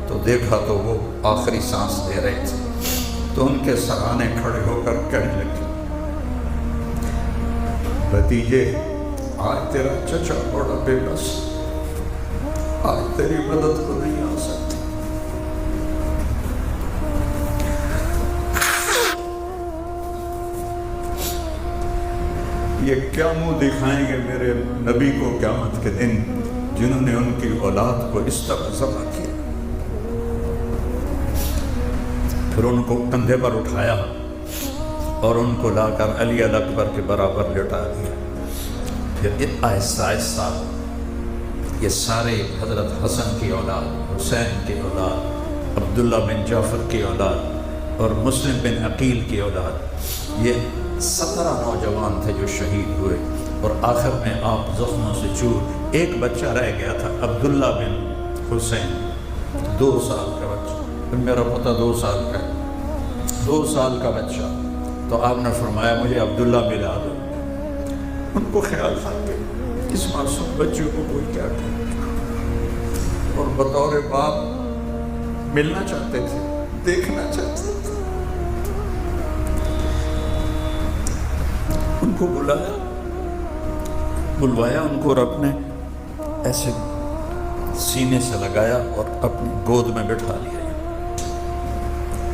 تو دیکھا تو وہ آخری سانس لے رہے تھے۔ تو ان کے سرانے کھڑے ہو کر کہنے لگے بھتیجے آج تیرا چچا بڑا بے بس، آج تیری مدد کو نہیں آ سکتی۔ یہ کیا منہ دکھائیں گے میرے نبی کو قیامت کے دن، جنہوں نے ان کی اولاد کو اس طرح ذبح کیا۔ پھر ان کو کندھے پر اٹھایا اور ان کو لا کر علی اکبر کے برابر لٹا دیا۔ پھر آہستہ آہستہ یہ سارے حضرت حسن کی اولاد، حسین کی اولاد، عبداللہ بن جعفر کی اولاد اور مسلم بن عقیل کی اولاد، یہ 17 نوجوان تھے جو شہید ہوئے، اور آخر میں آپ زخموں سے چور، ایک بچہ رہ گیا تھا عبداللہ بن حسین، 2 سال کا بچہ، میرا پتہ 2 سال کا ہے، 2 سال کا بچہ۔ تو آپ نے فرمایا مجھے عبداللہ ملا دو۔ ان کو خیال تھا کہ اس معصوم بچوں کو کوئی کیا کرے، اور بطور باپ ملنا چاہتے تھے، دیکھنا چاہتے تھے۔ ان کو بلوایا ان کو، اور اپنے ایسے سینے سے لگایا اور اپنی گود میں بٹھا لیا۔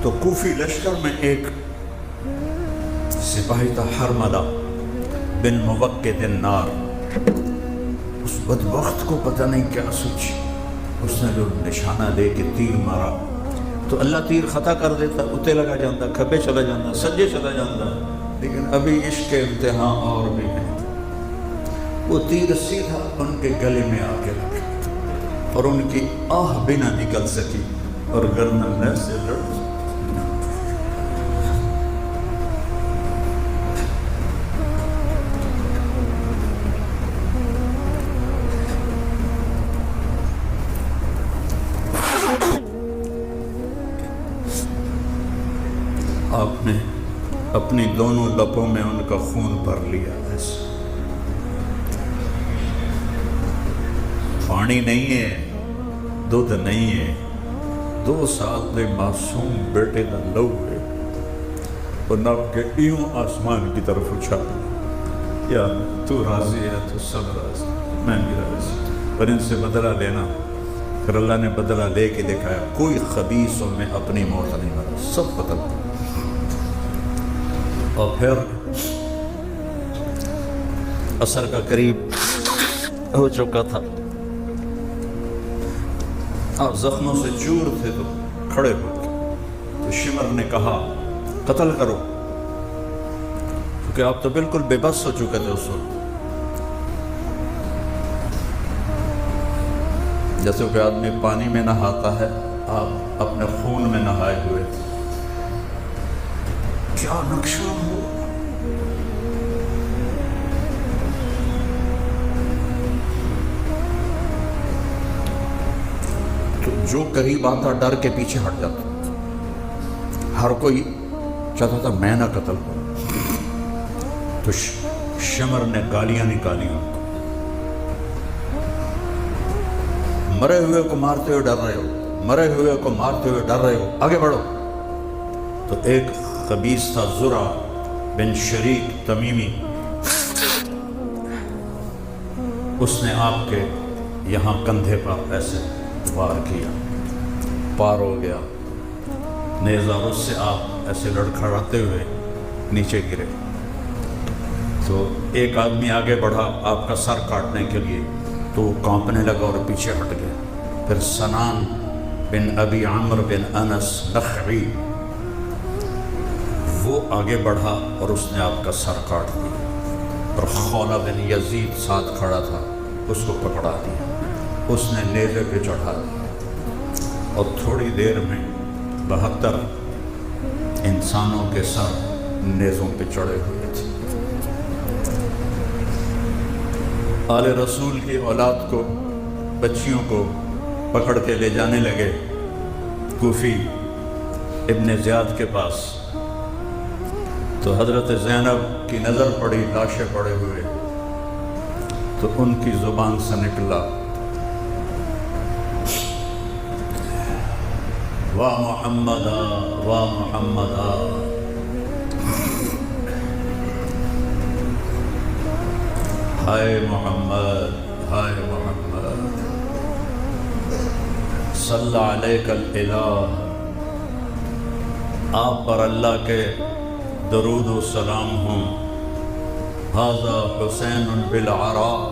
تو کوفی لشکر میں ایک سپاہی تھا حرملہ بن موقد النار، اس بدبخت کو پتہ نہیں کیا سوچی، اس نے جو نشانہ دے کے تیر مارا تو اللہ تیر خطا کر دیتا، اتے لگا جاتا، کھبے چلا جاتا، سجے چلا جاتا، لیکن ابھی عشق کے امتحان اور بھی ہیں۔ وہ تیر سیدھا ان کے گلے میں آ کے لگا اور ان کی آہ بھی نہ نکل سکی اور گردن ایسے لڑ۔ آپ نے اپنی دونوں لبوں میں ان کا خون بھر لیا، ایسے پانی نہیں ہے، دودھ نہیں ہے، 2 سال دے معصوم بیٹے دا لو ہے، اور نب کے ایوں آسمان کی طرف اچھالا، یا تو راضی ہے تو سب راضی، میں بھی راضی، پر ان سے بدلہ لینا۔ پھر اللہ نے بدلہ لے کے دکھایا، کوئی خبیث میں اپنی موت نہیں مرا، سب قتل۔ اور پھر عصر کا قریب ہو چکا تھا، آپ زخموں سے چور تھے تو کھڑے ہو گئے، تو شمر نے کہا قتل کرو، کیونکہ آپ تو بالکل بے بس ہو چکے تھے اس وقت، جیسے کہ آدمی پانی میں نہاتا ہے، آپ اپنے خون میں نہائے ہوئے تھے۔ کیا نقشہ ہو، تو جو قریب آتا ڈر کے پیچھے ہٹ جاتا، ہر کوئی چاہتا تھا میں نہ قتل ہوں۔ تو شمر نے گالیاں نکالی، مرے ہوئے کو مارتے ہوئے ڈر رہے ہو، مرے ہوئے کو مارتے ہوئے ڈر رہے ہو، آگے بڑھو۔ تو ایک خبیث تھا زرع بن شریک تمیمی، اس نے آپ کے یہاں کندھے پر ایسے وار کیا، پار ہو گیا نیزہ، اور اس سے آپ ایسے لڑکھڑاتے ہوئے نیچے گرے۔ تو ایک آدمی آگے بڑھا آپ کا سر کاٹنے کے لیے، تو وہ کانپنے لگا اور پیچھے ہٹ گیا۔ پھر سنان بن ابی عمرو بن انس نخعی، وہ آگے بڑھا اور اس نے آپ کا سر کاٹ دیا، اور خولہ بن یزید ساتھ کھڑا تھا، اس کو پکڑا دیا، اس نے نیزے پہ چڑھا دیا، اور تھوڑی دیر میں 72 انسانوں کے سر نیزوں پہ چڑھے ہوئے تھے۔ آل رسول کی اولاد کو، بچیوں کو پکڑ کے لے جانے لگے کوفی ابن زیاد کے پاس، تو حضرت زینب کی نظر پڑی لاشیں پڑے ہوئے، تو ان کی زبان سے نکلا واہ محمد واہ محمد۔ ہائے محمد ہائے محمد صلی علیک الالہ، آپ پر اللہ کے درود و سلام ہوں۔ ھذا حسین بالعراء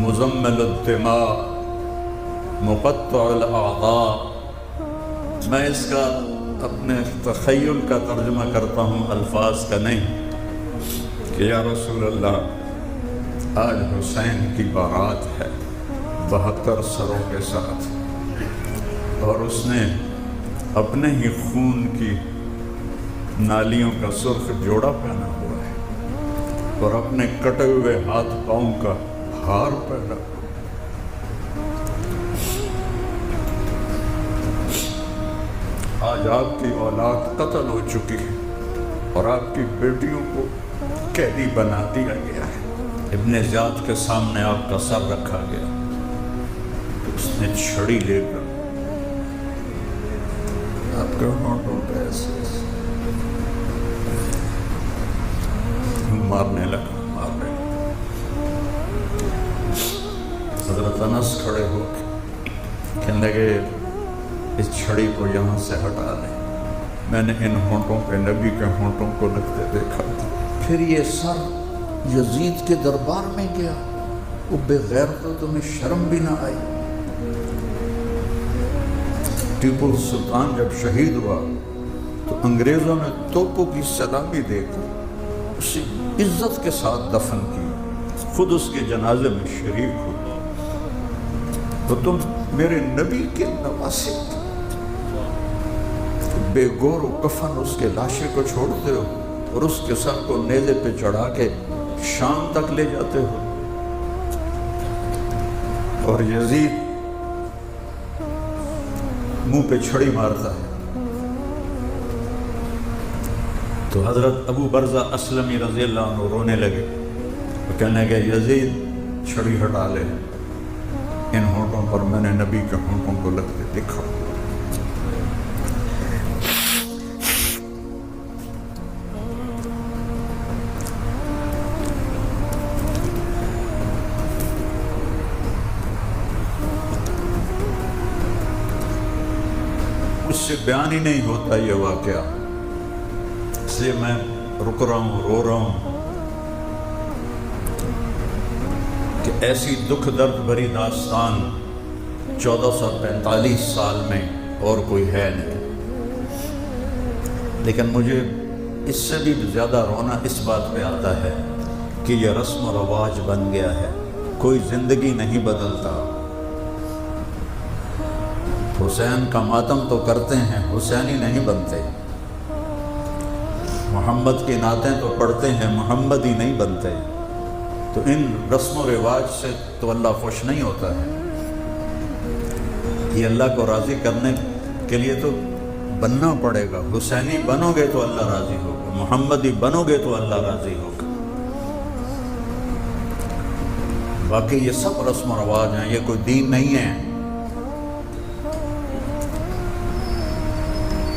مزمل الدماء مقطع الاعضاء۔ میں اس کا اپنے تخیل کا ترجمہ کرتا ہوں، الفاظ کا نہیں، کہ یا رسول اللہ آج حسین کی بارات ہے 72 سروں کے ساتھ، اور اس نے اپنے ہی خون کی نالیوں کا سرخ جوڑا پہنا ہوا ہے اور اپنے کٹے ہوئے ہاتھ پاؤں کا ہار پہنا ہوا ہے۔ آج آپ کی اولاد قتل ہو چکی ہے اور آپ کی بیٹیوں کو قیدی بنا دیا گیا ہے۔ ابن زیاد کے سامنے آپ کا سر رکھا گیا، اس نے چھڑی لے کر آپ کے ہونٹوں پہ ایسے مارنے لگا۔ حضرت انس کھڑے ہو کے کہنے لگے اس چھڑی کو یہاں سے ہٹا لیں، میں نے ان ہونٹوں پہ نبی کے ہونٹوں کو لگتے دیکھا تھا۔ پھر یہ سر یزید کے دربار میں گیا، وہ بغیر تو تمہیں شرم بھی نہ آئی۔ ٹیپو سلطان جب شہید ہوا تو انگریزوں نے توپوں کی سلامی دے کر اسے عزت کے ساتھ دفن کی، خود اس کے جنازے میں شریک ہو۔ تو تم میرے نبی کے نواسے بے گور و کفن اس کے لاشے کو چھوڑتے ہو اور اس کے سر کو نیزے پہ چڑھا کے شام تک لے جاتے ہو، اور یزید منہ پہ چھڑی مارتا ہے۔ تو حضرت ابو برزہ اسلمی رضی اللہ عنہ رونے لگے، وہ کہنے لگے یزید چھڑی ہٹا لے، ان ہونٹوں پر میں نے نبی کے ہونٹوں کو لگتے دیکھا۔ اس سے بیان ہی نہیں ہوتا یہ واقعہ، اس لیے میں رک رہا ہوں، رو رہا ہوں کہ ایسی دکھ درد بھری داستان 1445 سال میں اور کوئی ہے نہیں۔ لیکن مجھے اس سے بھی زیادہ رونا اس بات پہ آتا ہے کہ یہ رسم و رواج بن گیا ہے، کوئی زندگی نہیں بدلتا۔ حسین کا ماتم تو کرتے ہیں، حسینی نہیں بنتے۔ محمد کی نعتیں تو پڑھتے ہیں، محمدی نہیں بنتے۔ تو ان رسم و رواج سے تو اللہ خوش نہیں ہوتا ہے۔ یہ اللہ کو راضی کرنے کے لیے تو بننا پڑے گا۔ حسینی بنو گے تو اللہ راضی ہوگا، محمدی بنو گے تو اللہ راضی ہوگا۔ باقی یہ سب رسم و رواج ہیں، یہ کوئی دین نہیں ہے۔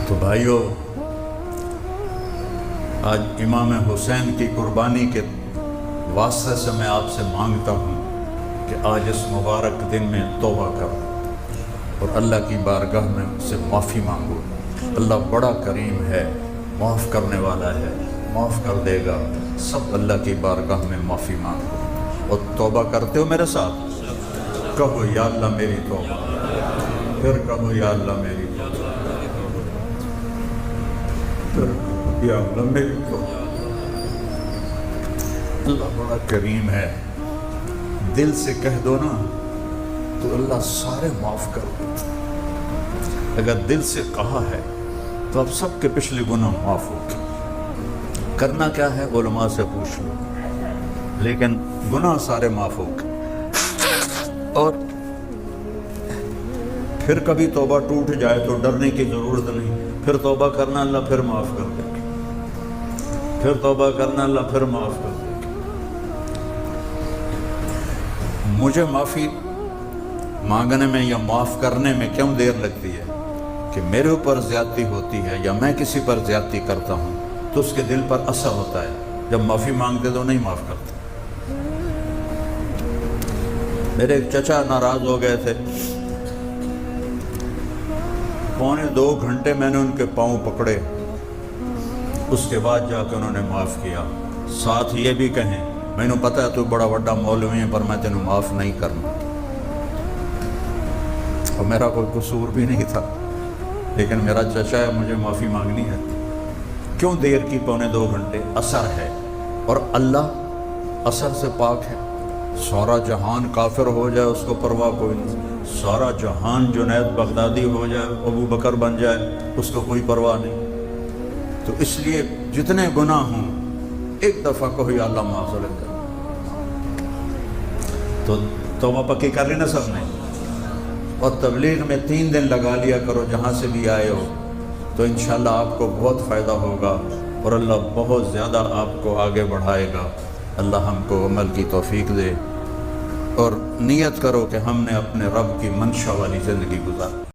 تو بھائیو، آج امام حسین کی قربانی کے واسطے سے میں آپ سے مانگتا ہوں کہ آج اس مبارک دن میں توبہ کرو اور اللہ کی بارگاہ میں اس سے معافی مانگو۔ اللہ بڑا کریم ہے، معاف کرنے والا ہے، معاف کر دے گا۔ سب اللہ کی بارگاہ میں معافی مانگو اور توبہ کرتے ہو میرے ساتھ؟ کہو یا اللہ میری توبہ، پھر کہو یا اللہ میری توبہ، پھر یا اللہ میری توبہ۔ اللہ بڑا کریم ہے، دل سے کہہ دو نا تو اللہ سارے معاف کر دیتا۔ اگر دل سے کہا ہے تو اب سب کے پچھلے گناہ معاف ہو گئے۔ کرنا کیا ہے علماء سے پوچھ لو، لیکن گناہ سارے معاف ہو گئے۔ اور پھر کبھی توبہ ٹوٹ جائے تو ڈرنے کی ضرورت نہیں، پھر توبہ کرنا اللہ پھر معاف کر دے گا، پھر توبہ کرنا اللہ پھر معاف کر دے گا۔ مجھے معافی مانگنے میں یا معاف کرنے میں کیوں دیر لگتی ہے؟ کہ میرے اوپر زیادتی ہوتی ہے یا میں کسی پر زیادتی کرتا ہوں تو اس کے دل پر اثر ہوتا ہے، جب معافی مانگتے تو نہیں معاف کرتے۔ میرے ایک چچا ناراض ہو گئے تھے، 1.25 گھنٹے میں نے ان کے پاؤں پکڑے، اس کے بعد جا کے انہوں نے معاف کیا۔ ساتھ یہ بھی کہیں میں نے پتا ہے تو بڑا بڑا مولوی ہے پر میں تینوں معاف نہیں کرنا، اور میرا کوئی قصور بھی نہیں تھا، لیکن میرا چچا ہے، مجھے معافی مانگنی ہے۔ کیوں دیر کی 1.25 گھنٹے؟ اثر ہے، اور اللہ اثر سے پاک ہے۔ سارا جہان کافر ہو جائے اس کو پرواہ کوئی نہیں، سارا جہان جنید بغدادی ہو جائے، ابو بکر بن جائے، اس کو کوئی پرواہ نہیں۔ تو اس لیے جتنے گناہ ہوں ایک دفعہ کہو یا اللہ معاف کر دے، تو توبہ پکی کر لی نا سب نے۔ اور تبلیغ میں 3 دن لگا لیا کرو جہاں سے بھی آئے ہو، تو انشاءاللہ آپ کو بہت فائدہ ہوگا، اور اللہ بہت زیادہ آپ کو آگے بڑھائے گا۔ اللہ ہم کو عمل کی توفیق دے، اور نیت کرو کہ ہم نے اپنے رب کی منشا والی زندگی گزار۔